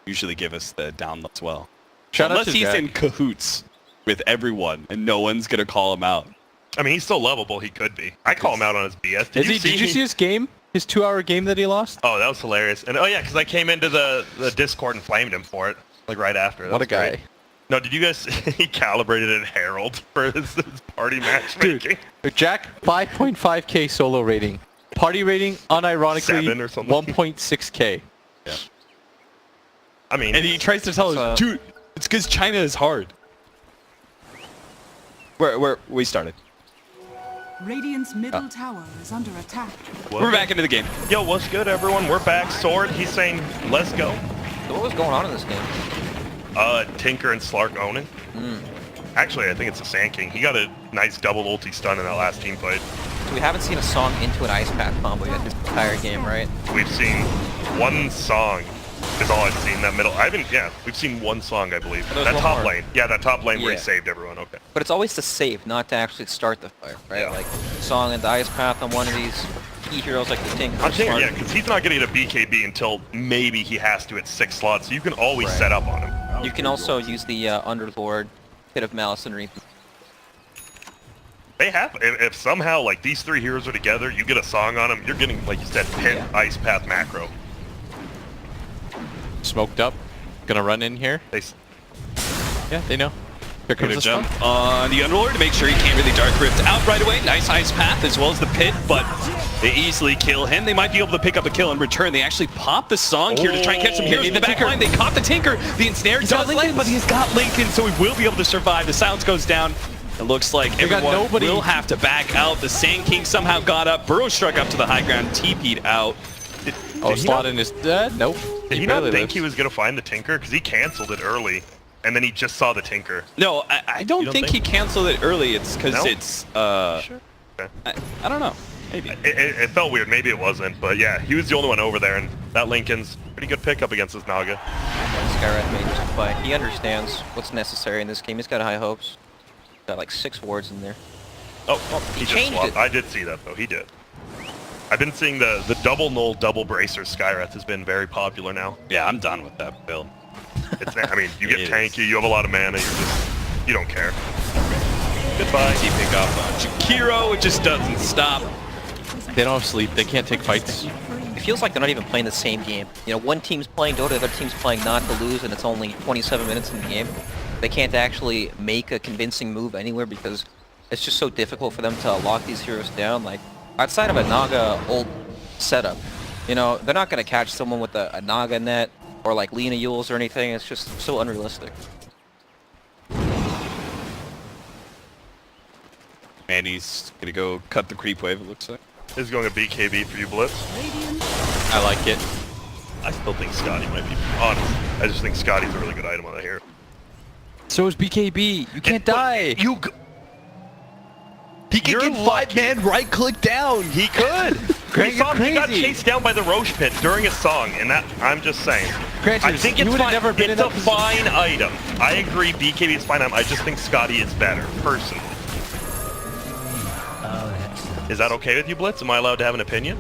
usually give us the download as well. Shout out Unless to he's Jack. in cahoots with everyone and no one's gonna call him out. I mean, he's still lovable. He could be. I call him out on his BS. Did you see his game? His 2-hour game that he lost? Oh, that was hilarious. And oh yeah, because I came into the Discord and flamed him for it, like right after. That What a was great. guy. No, did you guys? He calibrated in Herald for his party matchmaking. Jack, 5.5k solo rating. Party rating, unironically, 7 or something. 1.6k. I mean, And he tries to tell us, dude, it's because China is hard. Where we started. Radiant's middle tower is under attack. We're back into the game. Yo, what's good, everyone? We're back. Sword. He's saying, let's go. So what was going on in this game? Tinker and Slark owning. Actually, I think it's a Sand King. He got a nice double ulti stun in that last team fight. So we haven't seen a song into an ice path combo yet this entire game, right? We've seen one song is all I've seen. That middle. We've seen one song, I believe. There's That one top more. lane. Yeah, that top lane where he Yeah. saved everyone. Okay. But it's always to save, not to actually start the fire, right? Yeah. Like song and the ice path on one of these key heroes like the Tinker. I'm saying, yeah, because he's not going to get a BKB until maybe he has to at 6 slots, so you can always Right. set up on him. You can also use the Underlord, Pit of Malice and Reap. They have, if somehow, like, these 3 heroes are together, you get a song on them, you're getting, like you said, pit, Yeah. ice path, macro. Smoked up. Gonna run in here. They, Yeah, they know. Here comes Gonna the jump stun. on the Underlord to make sure he can't really Dark Rift out right away. Nice ice path as well as the pit, but they easily kill him. They might be able to pick up a kill in return. They actually pop the song here to try and catch him here in the back line. They caught the Tinker. The ensnare does land, but he's got Lincoln, so he will be able to survive. The silence goes down. It looks like They got everyone nobody. will have to back out. The Sand King somehow got up. Burrow struck up to the high ground, TP'd out. Oh, Did he not- Slottin is dead? Nope. did he not barely think lives. he was going to find the Tinker? Because he canceled it early, and then he just saw the Tinker. No, I don't don't think think- he canceled it early. It's because No? it's, Sure. Okay. I don't know. Maybe. It felt weird. Maybe it wasn't, but yeah, he was the only one over there, and that Lincoln's pretty good pickup against this Naga. Skyrat made this fight. He understands what's necessary in this game. He's got high hopes. Got like 6 wards in there. Oh, he he just changed swapped. it. I did see that, though. He did. I've been seeing the double null, double bracer Skywrath has been very popular now. Yeah, I'm done with that build. It's, I mean, you get It tanky, you have a lot of mana, you don't care. Goodbye. He pick off on Jakiro. It just doesn't stop. They don't have sleep. They can't take fights. It feels like they're not even playing the same game. One team's playing Dota, the other team's playing not to lose, and it's only 27 minutes in the game. They can't actually make a convincing move anywhere because it's just so difficult for them to lock these heroes down. Like, outside of a Naga ult setup, you know, they're not going to catch someone with a Naga net or like Lina Yules or anything. It's just so unrealistic. And he's gonna go cut the creep wave, it looks like. This is going to BKB for you, Blitz. I like it. I still think Scotty might be honest. I just think Scotty's a really good item on the hero. So is BKB. You can't die. You. He can get 5-man right-click down. He could. Grant, He got crazy. chased down by the Roche pit during a song, and that I'm just saying. Grant, I think you it's would've fine. never been It's in a that position. fine item. I agree. BKB is fine item. I just think Scotty is better, personally. Is that okay with you, Blitz? Am I allowed to have an opinion?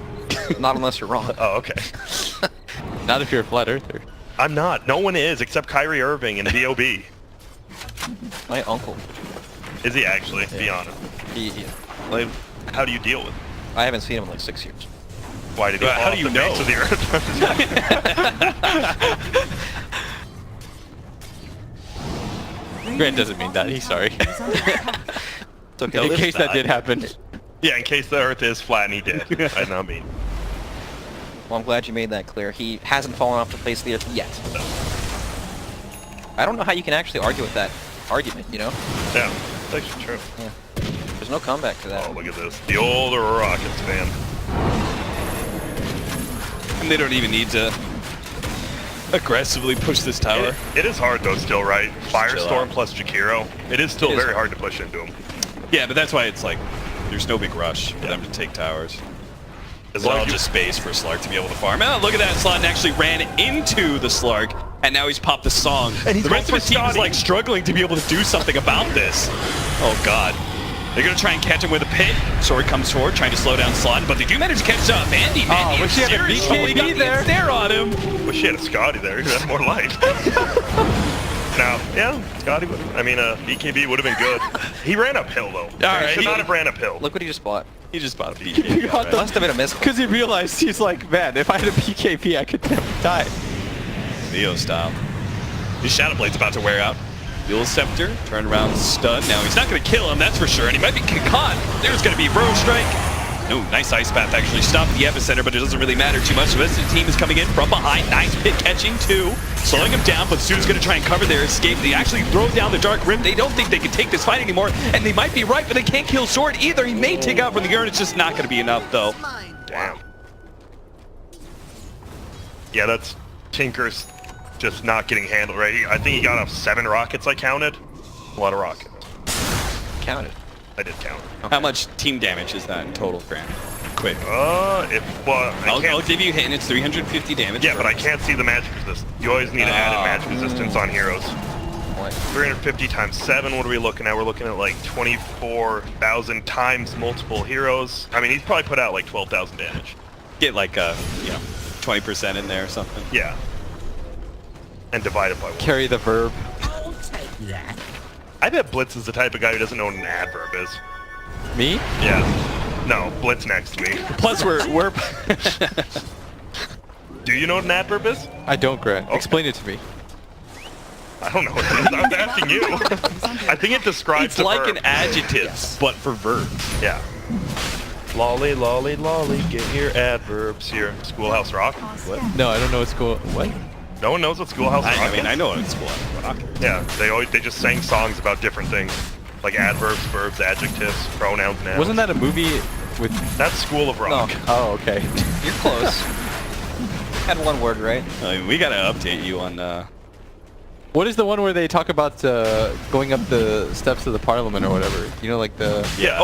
Not unless you're wrong. Oh, okay. Not if you're a flat earther. I'm not. No one is except Kyrie Irving and B.O.B. My uncle. Is he actually? Be honest. Like, how do you deal with it? I haven't seen him in like 6 years. Why did he Well, fall how off do you the know? face of the earth? Grant doesn't mean that. He's sorry. It's okay. In case that did happen. Yeah, in case the earth is flat and he did. I know, I mean. Well, I'm glad you made that clear. He hasn't fallen off the face of the earth yet. I don't know how you can actually argue with that argument, you know? Yeah, it's actually true. There's no comeback to that. Oh, look at this. The older Rockets, man. And they don't even need to aggressively push this tower. It is hard, though, still, right? chill Firestorm out. plus Jakiro. It is still It is very hard to push into him. Yeah, but that's why it's like, there's no big rush for them to take towers. As It's long all as you just space for Slark to be able to farm. Oh, look at that. Slot actually ran into the Slark, and now he's popped the song. And he's the rest of going his for team is Scotty. like struggling to be able to do something about this. Oh, God. They're going to try and catch him with a pit. Sword comes forward, trying to slow down Slot, but they do manage to catch up. Andy, wish he had a seriously got BKB the there. stare on him. wish he had a Scotty there. He had more life. Now, yeah, Scotty would. I mean, BKB would have been good. He ran uphill though. right, He should he- not have ran uphill. Look what he just bought. He just bought a BKB. He got the- Must have been a miss. Because he realized, he's like, man, if I had a PKP, I could never die. Neo style. His Shadow Blade's about to wear out. Dual Scepter, turn around stun. Now he's not going to kill him, that's for sure, and he might be caught. There's going to be Bro Strike. No, nice Ice Path actually stopped the epicenter, but it doesn't really matter too much. The rest of the team is coming in from behind. Nice pit catching too. Slowing him down, but Su's going to try and cover their escape. They actually throw down the Dark Rim. They don't think they can take this fight anymore, and they might be right, but they can't kill Sword either. He may take out from the urn. It's just not going to be enough, though. Damn. Yeah, that's Tinker's just not getting handled right. I think he got off 7 rockets. I counted. A lot of rockets. Counted. I did count. How much team damage is that in total, Grant? Quick. Well, I'll can't. give you a hit, and it's 350 damage. Yeah, but I can't see the magic resistance. You always need to add in magic resistance on heroes. What? 350 times 7, what are we looking at? We're looking at like 24,000 times multiple heroes. I mean, he's probably put out like 12,000 damage. Get like a, 20% in there or something. Yeah. And divide it by 1. Carry the verb. I bet Blitz is the type of guy who doesn't know what an adverb is. Me? Yeah. No, Blitz next to me. Plus, we're Do you know what an adverb is? I don't, Grant. Okay. Explain it to me. I don't know what it is. I'm asking you. I think it describes it's the like verb. an adjective, but for verbs. Yeah. Lolly, lolly, lolly, get your adverbs here. Schoolhouse Rock? What? No, I don't know what's going. What? No one knows what Schoolhouse Rock I mean, is? I know what it's called. Yeah, they just sang songs about different things. Like adverbs, verbs, adjectives, pronouns, nouns. Wasn't that a movie with? That's School of Rock. No. Oh, okay. You're close. Had one word right. I mean, we gotta update you on. What is the one where they talk about going up the steps of the parliament or whatever? You know, like the. Yeah,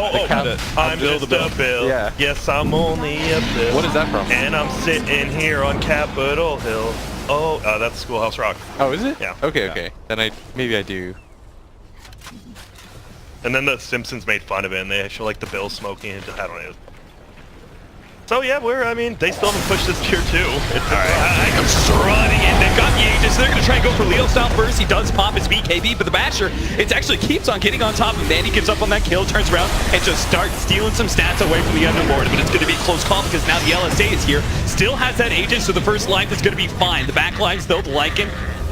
I'm Bill just the Bill. a bill. Yeah. Yes, I'm only a bill. What is that from? And I'm sitting here on Capitol Hill. Oh, that's Schoolhouse Rock. Oh, is it? Yeah. Okay, Yeah. okay. Then maybe I do. And then the Simpsons made fun of it, and they show like the bill smoking. And I don't know. So yeah, they still haven't pushed this tier 2. It's I come strutting in. They've got the Aegis. They're gonna try and go for Leo style first. He does pop his BKB, but the Basher, it actually keeps on getting on top of him. And he gives up on that kill, turns around, and just starts stealing some stats away from the Underlord. But it's gonna be a close call because now the LSA is here. Still has that Aegis, so the first life is gonna be fine. The back line's though, Lycan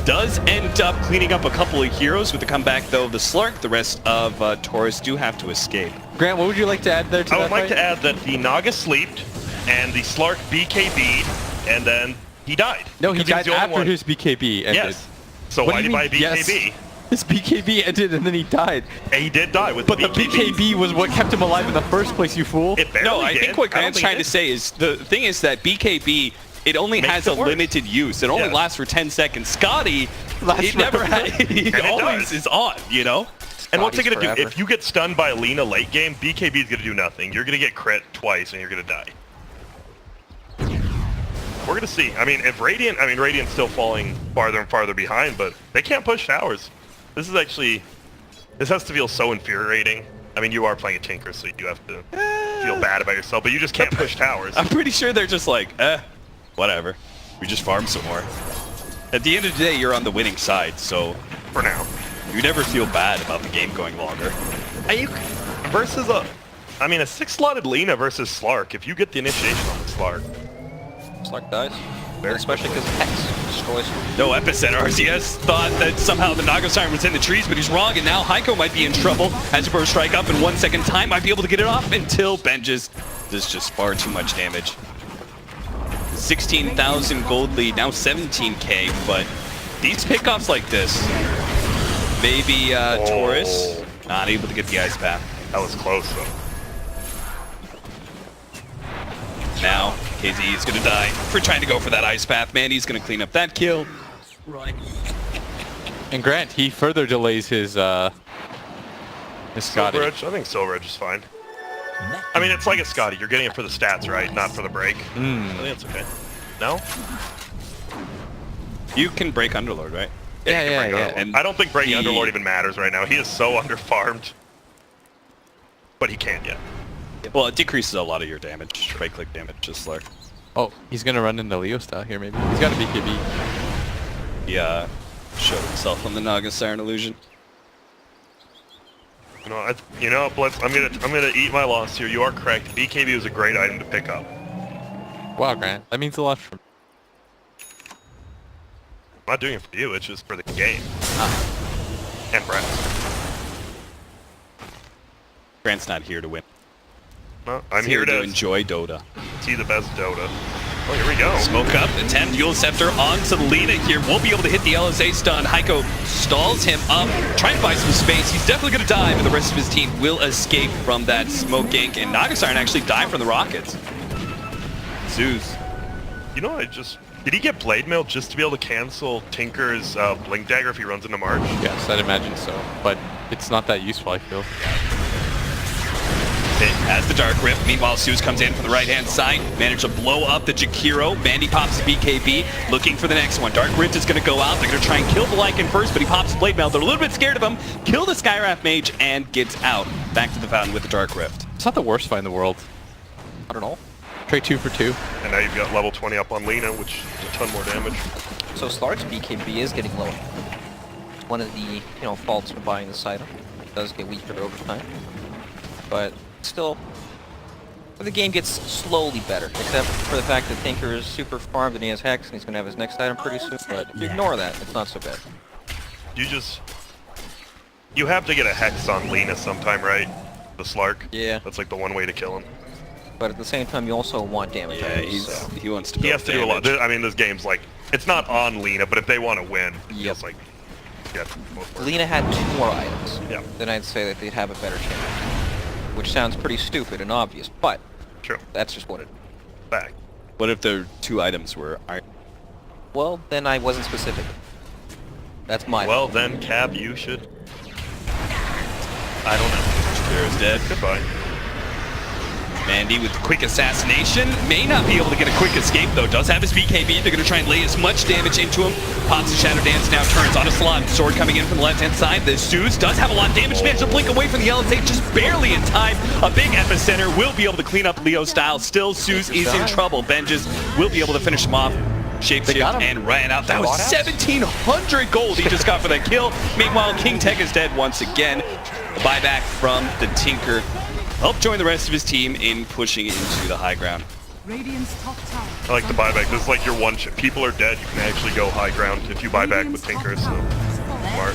does end up cleaning up a couple of heroes with the comeback, though, of the Slark. The rest of Torus do have to escape. Grant, what would you like to add there to I that would like fight? to add that the Naga sleeped, and the Slark BKB'd, and then he died. No, he Because died the only after one- his BKB ended. Yes. So What why do did you he buy mean, yes? BKB? His BKB ended and then he died. And he did die with But the BKB. BKB was what kept him alive in the first place, you fool. It barely No, I did. think what don't Grant's think trying it to did. say is the thing is that BKB, it only Makes has it a worse. limited use. It only Yes. lasts for 10 seconds. Scotty, Lasts he never forever. had. He And it always does. is on. You know. And what's it Scotty's gonna do? forever. If you get stunned by Lina late game, BKB is gonna do nothing. You're gonna get crit twice and you're gonna die. We're gonna see. I mean, if Radiant, Radiant's still falling farther and farther behind, but they can't push towers. This has to feel so infuriating. I mean, you are playing a Tinker, so you have to feel bad about yourself, but you just can't push towers. I'm pretty sure they're just like, whatever. We just farm some more. At the end of the day, you're on the winning side, so For now. you never feel bad about the game going longer. Versus a 6-slotted Lina versus Slark. If you get the initiation on the Slark, Slark dies. Very Especially because Hex destroys him. No epicenter. RCS thought that somehow the Naga Siren was in the trees, but he's wrong, and now Heiko might be in trouble. Has a burst strike up in 1 second time. Might be able to get it off until Benjes does just far too much damage. 16,000 gold lead, now 17k, but these pickoffs like this, maybe Torus not able to get the ice path. that was close though. Now KZ is gonna die for trying to go for that ice path. Mandy's gonna clean up that kill. And Grant, he further delays his Scotty. Silver Edge? I think Silver Edge is fine. I mean, it's like a Scotty. You're getting it for the stats, right? Not for the break. I think that's okay. No? You can break Underlord, right? Yeah, you can break Underlord. And I don't think breaking he- Underlord even matters right now. He is so underfarmed. But he can't yet. Well, it decreases a lot of your damage, right-click damage, just like Oh, he's gonna run into Leo style here, maybe. He's got a BKB. he showed himself on the Naga Siren illusion. I'm gonna eat my loss here. You are correct. BKB was a great item to pick up. Wow, Grant, that means a lot for me. I'm not doing it for you. It's just for the game. And Brett. Grant's not here to win. No, I'm He's here to enjoy Dota. see the best Dota. Oh, here we go. Smoke up, attempt, Yule Scepter onto Lina here. Won't be able to hit the LSA stun. Heiko stalls him up, trying to buy some space. He's definitely going to die, but the rest of his team will escape from that smoke gank. And Naga Siren actually died from the rockets. Zeus. You know, did he get Blade Mail just to be able to cancel Tinker's Blink Dagger if he runs into March? Yes, I'd imagine so. But it's not that useful, I feel. It has the Dark Rift. Meanwhile, Zeus comes in from the right-hand side. Managed to blow up the Jakiro. Mandy pops the BKB, looking for the next one. Dark Rift is going to go out. They're going to try and kill the Lycan first, but he pops the Blade Mail. They're a little bit scared of him. Kill the Skywrath Mage and gets out. Back to the fountain with the Dark Rift. It's not the worst fight in the world. I don't know. Trade 2 for 2. And now you've got level 20 up on Lina, which is a ton more damage. So Slark's BKB is getting lower. One of the faults of buying this item. It does get weaker over time, but still, the game gets slowly better. Except for the fact that Tinker is super farmed and he has Hex and he's gonna have his next item pretty soon. But if you ignore that, it's not so bad. You have to get a Hex on Lina sometime, right? The Slark. Yeah. That's like the one way to kill him. But at the same time, you also want damage. Yeah, items, so. he wants to He build has to do a lot. damage. I mean, this game's like, it's not on Lina, but if they want to win, it's like, yeah, both work. Lina had 2 more items. Yeah. Then I'd say that they'd have a better chance. Which sounds pretty stupid and obvious, but True. that's just what it. Back. What if the 2 items were iron? Well, then I wasn't specific. That's my. Well, then, Cab, you should. I don't know. Clear is dead. Goodbye. Mandy with the quick assassination. May not be able to get a quick escape, though. Does have his BKB. They're going to try and lay as much damage into him. Pops the Shadow Dance, now turns on a slot. Sword coming in from the left-hand side. The Zeus does have a lot of damage. Managed to blink away from the LSA, just barely in time. A big epicenter will be able to clean up Leo style. Still, Zeus is in trouble. Benjes will be able to finish him off. Shapeshift and ran out. That was 1,700 gold he just got for that kill. Meanwhile, King Tech is dead once again. A buyback from the Tinker. Help join the rest of his team in pushing into the high ground. Radiant's top tower. I like the buyback. This is like your one shot. People are dead. You can actually go high ground if you buy back with Tinker. So smart.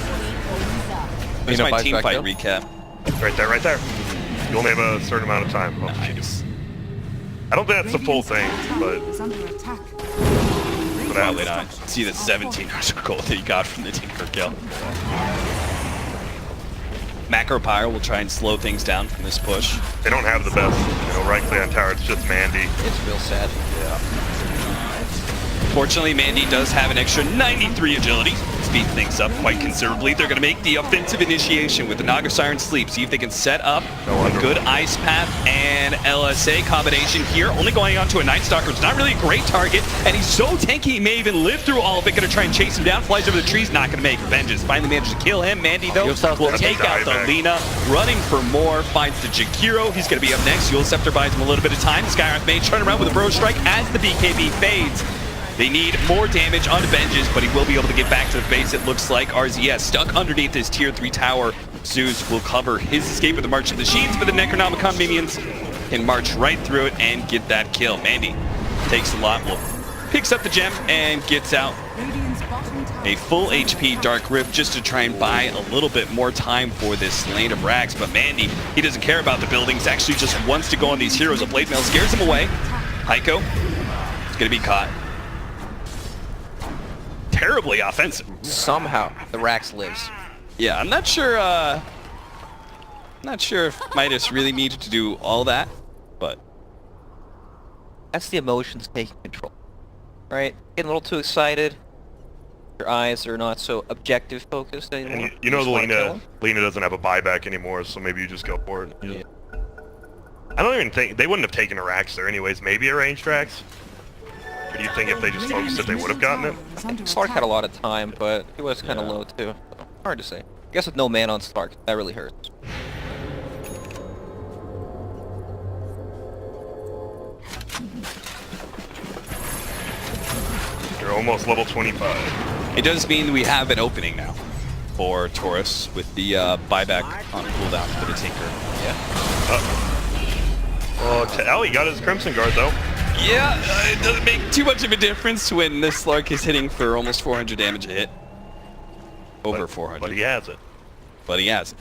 There's You know, my buys team back fight kill? recap. Right there, right there. You only have a certain amount of time. Oh, Nice. I don't think that's the full thing, but Is under attack. Probably not. See the 1700 gold that you got from the Tinker kill. Macro Pyre will try and slow things down from this push. they don't have the best. Right click on tower. It's just Mandy. It's real sad. Fortunately, Mandy does have an extra 93 agility. Speed things up quite considerably. They're going to make the offensive initiation with the Naga Siren Sleep. See if they can set up a good Ice Path and LSA combination here. Only going on to a Night Stalker. It's not really a great target. And he's so tanky, he may even live through all of it. Going to try and chase him down. Flies over the trees. Not going to make Vengeance. Finally manages to kill him. Mandy, though, will take out the Lina. Running for more. Finds the Jakiro. He's going to be up next. Yule Scepter buys him a little bit of time. Skywrath Mage turn around with a Bro Strike as the BKB fades. They need more damage on Vengeance, but he will be able to get back to the base. It looks like RZS stuck underneath his tier 3 tower. Zeus will cover his escape with the March of the Machines, but the Necronomicon minions can march right through it and get that kill. Mandy takes a lot, picks up the gem and gets out Radiant's bottom tower. a full HP Dark Rift just to try and buy a little bit more time for this lane of Rags. But Mandy, he doesn't care about the buildings, actually just wants to go on these heroes. A Blade Mail scares him away. Heiko is going to be caught. Terribly offensive. Somehow, the Rax lives. Yeah, I'm not sure if Midas really needed to do all that, but That's the emotions taking control. Right? Getting a little too excited. Your eyes are not so objective focused anymore. And you know just the wanna kill Lina. him. Lina doesn't have a buyback anymore, so maybe you just go for it. Yeah. I don't even think they wouldn't have taken a Rax there anyways. Maybe a ranged Rax. But do you think if they just focused it, they would have gotten it? Is under Slark had a attack. lot of time, but he was kind of low too. So, hard to say. I guess with no man on Slark, that really hurts. You're almost level 25. it does mean we have an opening now for Torus with the buyback on cooldown for the Tinker. Oh, he got his Crimson Guard though. Yeah, it doesn't make too much of a difference when this Slark is hitting for almost 400 damage a hit. Over 400. But he has it. But he has it.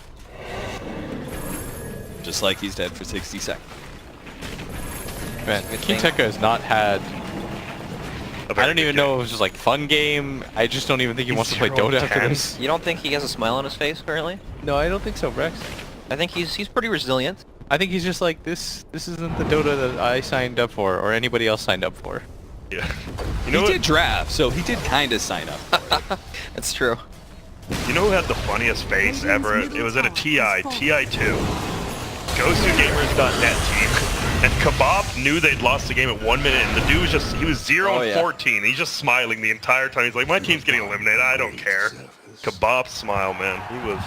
Just like he's dead for 60 seconds. Man, Good King thing. Tekka has not had... A I very don't good even know game. if it was just like fun game. I just don't even think he wants to play Dota after 0-10. this. You don't think he has a smile on his face currently? No, I don't think so, Brex. I think he's pretty resilient. I think he's just like, this isn't the Dota that I signed up for, or anybody else signed up for. Yeah. You He know did draft, so he did kind of sign up. That's true. You know who had the funniest face ever? It was at a TI 2. GoToGamers.net team. And Kebab knew they'd lost the game at 1 minute, and the dude was he was 0 Oh, and yeah. 14. He's just smiling the entire time. He's like, my team's getting eliminated. I don't care. Kebab smile, man. He was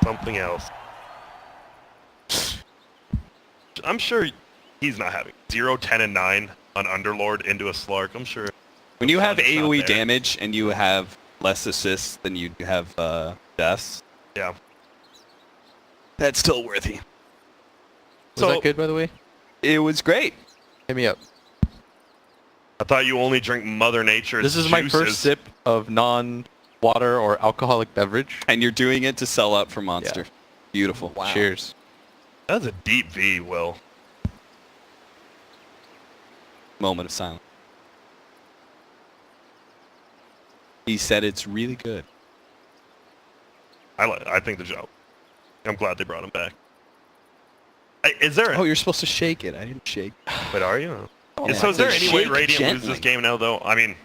something else. I'm sure he's not having 0, 10, and 9 on Underlord into a Slark. I'm sure. When you have It's not AoE there. damage and you have less assists than you have deaths, Yeah. that's still worthy. Was that good, by the way? It was great. Hit me up. I thought you only drink Mother Nature's This is my juices. first sip of non-water or alcoholic beverage. And you're doing it to sell up for Monster. Beautiful. Wow. Cheers. That's a deep V, Will. Moment of silence. He said it's really good. I think the job. I'm glad they brought him back. Is there? Oh, you're supposed to shake it. I didn't shake. But are you? Oh, So is there my any way goodness. Radiant Shake loses this gently. game now, though? I mean,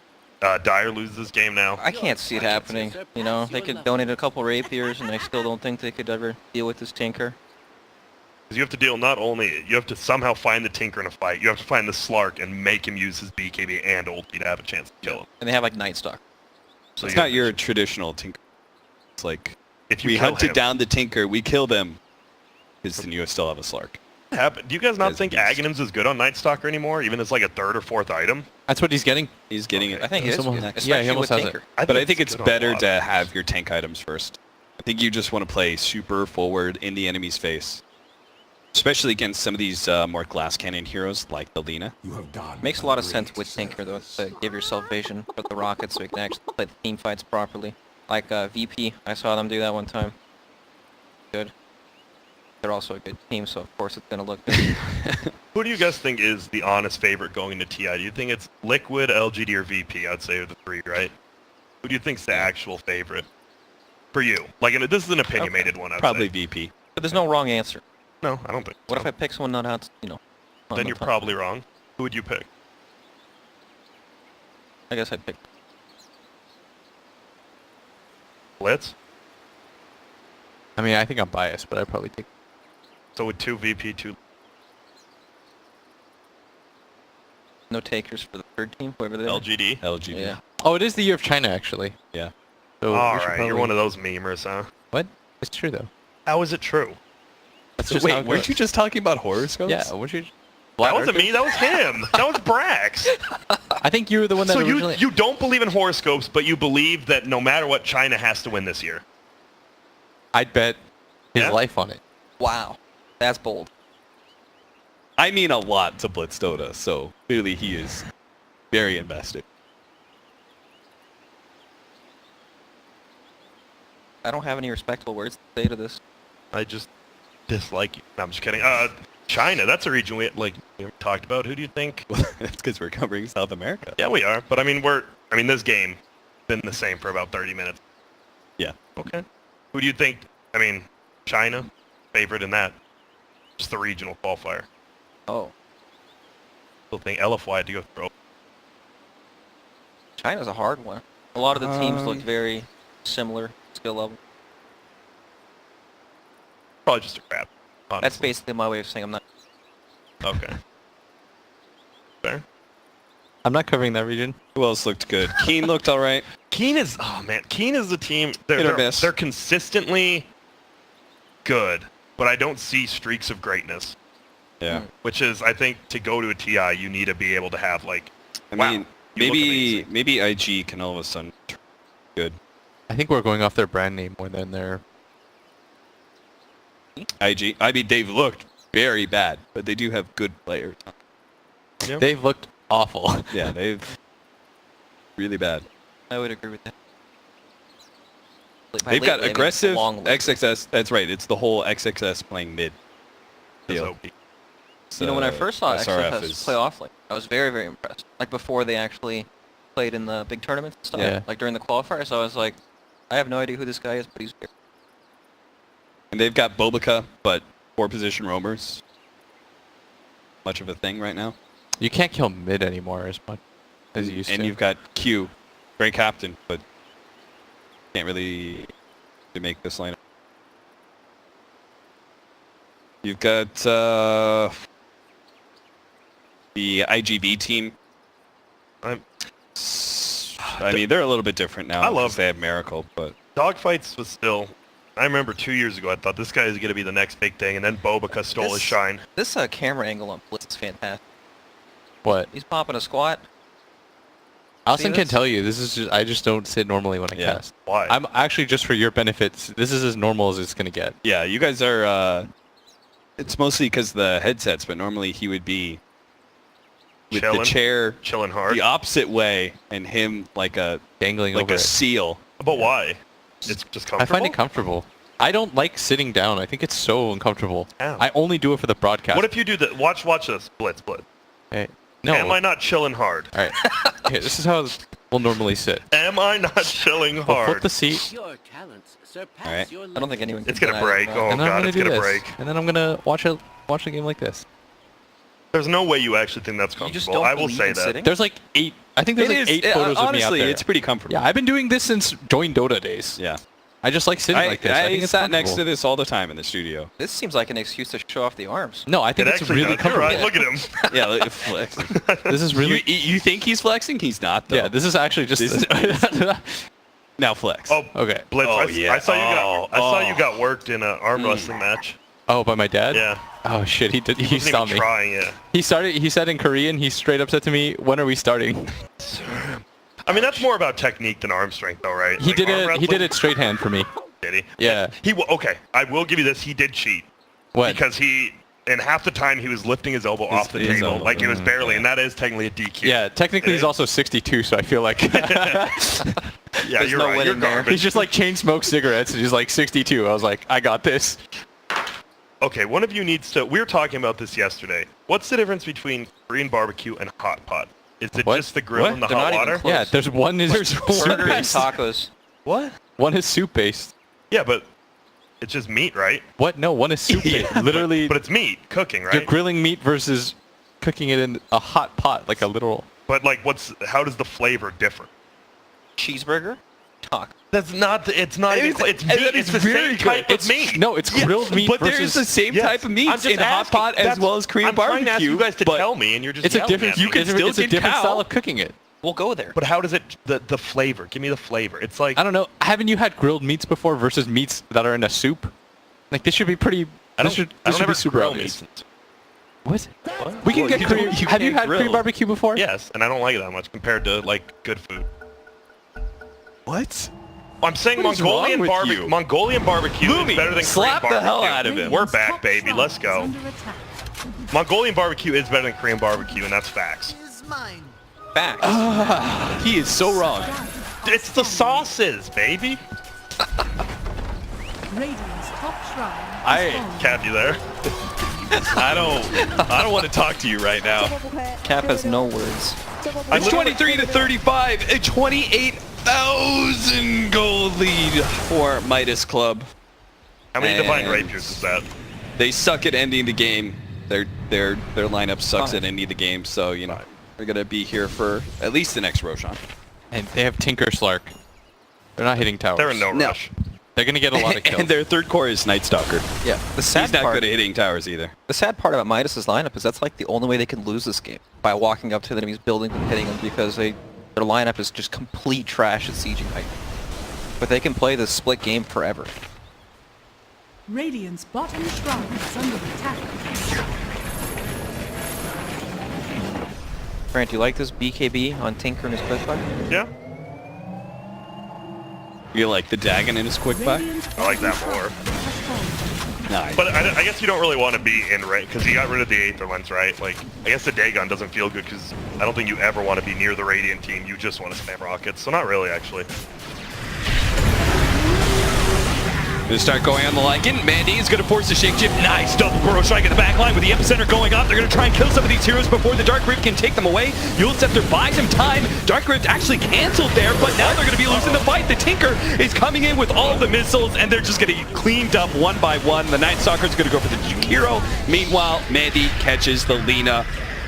Dire loses this game now. I can't see it happening. You know, they could donate a couple rapiers, and I still don't think they could ever deal with this Tinker. Because you have to deal not only, you have to somehow find the Tinker in a fight, you have to find the Slark and make him use his BKB and ulti to have a chance to kill him. And they have like Night Stalker. So It's you not your traditional Tinker. It's like, if you we kill hunted him, down the Tinker, we kill them. Because then you still have a Slark. Do you guys not As think beast. Aghanims is good on Night Stalker anymore, even as like a 3rd or 4th item? That's what he's getting. He's getting it. I think it is Someone- good, yeah, he especially almost with has it. Tinker. But I think it's good on a better lot to of- have your tank items first. I think you just want to play super forward in the enemy's face. especially against some of these more glass cannon heroes like the Lina. Makes a lot of sense with Tinker though to give yourself vision for the rockets so you can actually play the team fights properly. Like VP, I saw them do that one time. Good. They're also a good team, so of course it's gonna look good. Who do you guys think is the honest favorite going into TI? Do you think it's Liquid, LGD, or VP? I'd say are the three, right? Who do you think's the actual favorite for you? Like, and this is an opinionated one. I'd Probably say. VP. But there's no wrong answer. No, I don't think. What so. if I pick someone not out, you know? on Then the you're top? probably wrong. Who would you pick? I guess I'd pick. Blitz. I mean, I think I'm biased, but I'd probably take. So with 2 VP, 2. No takers for the third team, whoever they are. LGD. LGB. Yeah. Oh, it is the year of China, actually. Yeah. So we All should right, probably... you're one of those memers, huh? What? It's true though. How is it true? That's just how Wait, it weren't goes. you just talking about horoscopes? Yeah. Weren't you? That wasn't me. That was him. That was Brax. I think you were the one that So originally. you don't believe in horoscopes, but you believe that no matter what, China has to win this year. I'd bet his Yeah? life on it. Wow. That's bold. I mean a lot to Blitz Dota, so clearly he is very invested. I don't have any respectable words to say to this. I just dislike you. No, I'm just kidding. China, that's a region we talked about. Who do you think? That's because we're covering South America. Yeah, we are. But I mean, this game been the same for about 30 minutes. Yeah. Okay. Who do you think? I mean, China, favorite in that. Just the regional qualifier. Oh. Still think LFY had to go through. China's a hard one. A lot of the teams look very similar skill level. Probably just a crap. That's Honestly. basically my way of saying I'm not. Okay. Fair. I'm not covering that region. Who else looked good? Keen looked all right. Keen is, oh man, Keen is the team. Hit or miss. They're consistently good, but I don't see streaks of greatness. Yeah. Which is, I think, to go to a TI, you need to be able to have like. I Wow, mean, you look maybe amazing. IG can all of a sudden turn good. I think we're going off their brand name more than their. IG. I mean, they've looked very bad, but they do have good players. Yeah. They've looked awful. Yeah, they've really bad. I would agree with that. By They've late got game, it's a aggressive long list. XXS. That's right. It's the whole XXS playing mid. That's deal. OP. You know, when I first saw SRF XFS is- play off, like, I was very, very impressed. Like, before they actually played in the big tournaments and stuff. Yeah. Like, during the qualifiers, I was like, I have no idea who this guy is, but he's weird. And they've got Bobica, but 4-position roamers. Much of a thing right now. You can't kill mid anymore as much as you used And to. you've got Q, great captain, but can't really make this lineup. You've got the IGB team. I'm- I mean, they're a little bit different now. I love- because they have Miracle, but Dogfights was still. I remember 2 years ago, I thought this guy is going to be the next big thing, and then Bobica stole his This- shine. This camera angle on Blitz is fantastic. What? He's popping a squat. Austin See can this? tell you. This is just. I just don't sit normally when I Yeah. cast. Why? I'm actually just for your benefits. This is as normal as it's gonna get. yeah, you guys are. It's mostly because the headsets, but normally he would be with the Chilling? chair Chilling hard. the opposite way, and him like a Dangling over a it. Oh, seal. But why? It's just comfortable. I find it comfortable. I don't like sitting down. I think it's so uncomfortable. Ow. I only do it for the broadcast. What if you do that? Watch this. Blitz. Hey, no. Am I not chilling hard? All right. Here, this is how we'll normally sit. Am I not chilling We'll flip hard? the seat, Your talents surpass Alright. your I don't think anyone can It's gonna deny break. that. Oh and then I'm god, gonna it's do gonna this, break. and then I'm gonna watch a game like this. There's no way you actually think that's You just comfortable. don't I will believe say in that. sitting? There's like 8. I think there's It like is 8 photos of me out honestly, there. it's pretty comfortable. Yeah, I've been doing this since join Dota days. Yeah. I just like sitting like this. I think it's sat next to comfortable. this all the time in the studio. This seems like an excuse to show off the arms. No, I think It it's actually really does. You're comfortable. right. Look at him. Yeah, look, flex. This is really. You think he's flexing? He's not, though. Yeah, this is actually just. This now flex. Oh, Okay. Blitz. Oh, I yeah. saw you got worked in an arm wrestling match. Oh, by my dad? Yeah. Oh shit, he did. He Wasn't saw even me. trying it. He said in Korean. He straight up said to me, "When are we starting?" I mean, that's more about technique than arm strength, though, right? He Like, did arm it. He wrestling- did it straight hand for me. Did he? Yeah. Okay, I will give you this. He did cheat What? because he and half the time he was lifting his elbow off the his table, elbow. like it was barely, and that is technically a DQ. Yeah, technically he's also 62, so I feel like Yeah, There's you're no right. You're winning there. garbage. he's just like chain smokes cigarettes and he's like 62. I was like, I got this. Okay, one of you needs to. We were talking about this yesterday. What's the difference between Korean barbecue and hot pot? Is it What? just the grill What? and the They're hot not even water? close. Yeah, there's one is soup Burger and based. tacos. What? One is soup based. Yeah, but it's just meat, right? What? No, one is soup based. Literally, But it's meat cooking, you're right? grilling meat versus cooking it in a hot pot, like a literal. But like, how does the flavor differ? Cheeseburger. Taco. That's not. It's not. It's meat. It's the same type of meat. No, it's grilled meat But versus. there is the same Yes. type of I'm meat just in hot asking. pot as That's- well as Korean I'm trying barbecue. to ask you guys to but tell me, and you're just It's a yelling different. at me. You can it's still it's a get different cow. style of cooking it. We'll go there. But how does it? The flavor. Give me the flavor. It's like I don't know. Haven't you had grilled meats before versus meats that are in a soup? Like this should be pretty. I This don't should ever be super grill obvious. meat. What? We can Well, get you Korean. don't- you Have you can't had Korean grill. barbecue before? Yes, and I don't like it that much compared to like good food. What? I'm saying What is wrong Mongolian with barbecue. you? Mongolian barbecue Lumi, is better than slap Korean the hell barbecue. out of him. We're Radiant's back, top baby. tower Let's is go. under attack. Mongolian barbecue is better than Korean barbecue, and that's facts. Facts. He is so wrong. It's the sauces, baby. Radiant's top shrine I- has fallen. Cap, you there? I don't want to talk to you right now. Cap has no words. It's 23 to 35, a 28,000 gold lead for Midas Club. How many divine And- rapiers is that? They suck at ending the game. Their lineup sucks at ending the game, so you know they're gonna be here for at least the next Roshan. And they have Tinker Slark. They're not hitting towers. They're in no No. rush. They're gonna get a lot of kills. And their third core is Night Stalker. Yeah. The He's sad not part. good at hitting towers either. The sad part about Midas's lineup is that's like the only way they can lose this game, by walking up to the enemy's buildings and hitting them, because their lineup is just complete trash at sieging height. But they can play this split game forever. Radiant's bottom shrine is under attack. Grant, do you like this BKB on Tinker and his quick fire? Yeah, You like the Dagon in his quick back? Radiant's I like that bottom more. tower has fallen. Nice. but I guess you don't really want to be in range because you got rid of the Aether lens, right? Like, I guess the Dagon doesn't feel good because I don't think you ever want to be near the Radiant team. You just want to spam rockets. So not really, actually. Gonna start going on the Lycan. Mandy is gonna force the shake chip. Nice double burrow strike in the back line with the epicenter going up. They're gonna try and kill some of these heroes before the Dark Rift can take them away. Yule Scepter buys him time. Dark Rift actually canceled there, but now they're gonna be losing the fight. The Tinker is coming in with all the missiles, and they're just gonna get cleaned up one by one. The Night Stalker's gonna go for the Jakiro. Meanwhile, Mandy catches the Lina.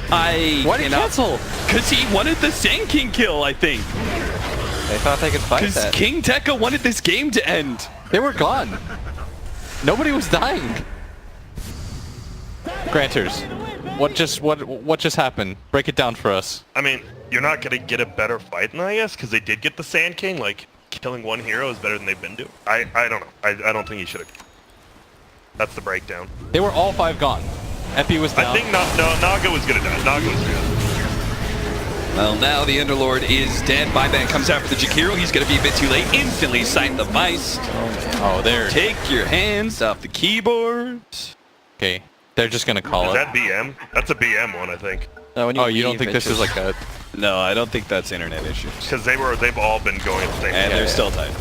Why did he cancel? Because he wanted the Sand King kill, I think. They thought they could fight Because that. King Tekka wanted this game to end. They were gone. Nobody was dying. Granters, what just happened? Break it down for us. I mean, you're not going to get a better fight than that, I guess, because they did get the Sand King. Like, killing one hero is better than they've been doing. I don't know. I don't think he should have. That's the breakdown. They were all 5 gone. Epi was down. I think Naga was going to die. Naga was good. Well, now the Underlord is dead. Buyback comes out for the Jakiro. He's going to be a bit too late. Instantly sight the mice. Oh, there. Take your hands off the keyboard. Okay, they're just gonna call Is it. that BM? That's a BM one, I think. No, when Oh, you don't leave, think it this is just- like a? No, I don't think that's internet issues. Because they've all been going at the same And time. they're still tight.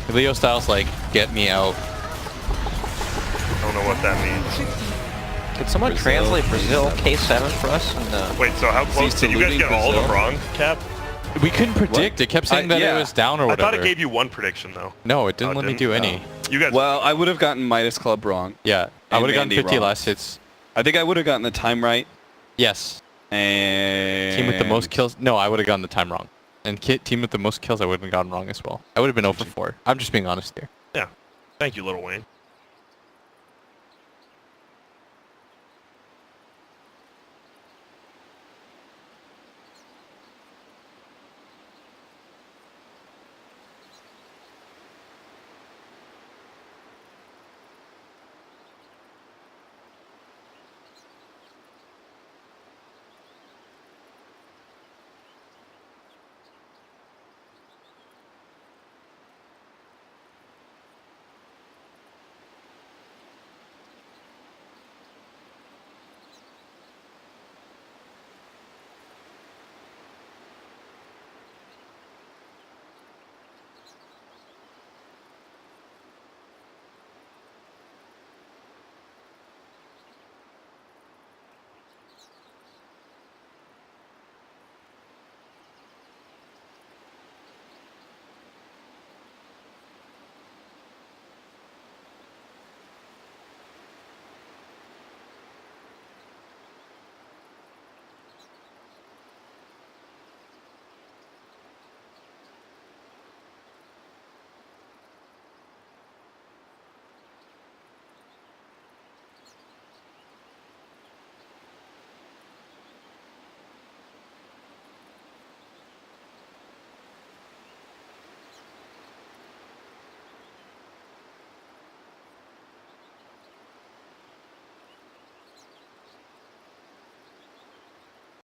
Leo Styles like, get me out. I don't know what that means. Could someone Brazil, translate Brazil K7 for us? And, Wait, so how close Cease did you guys saluting get all of them Brazil. wrong, Cap? We couldn't predict. It kept saying that yeah. it was down or I whatever. thought it gave you one prediction, though. No, it didn't Oh, let me didn't? do any. You guys. Well, I would have gotten Midas Club wrong. Yeah, I And would have gotten Mandy 50 wrong. last hits. I think I would have gotten the time right. Yes. And Team with the most kills. No, I would have gotten the time wrong. And team with the most kills, I would have gotten wrong as well. I would have been 0 for 4. I'm just being honest here. Yeah. Thank you, Little Wayne.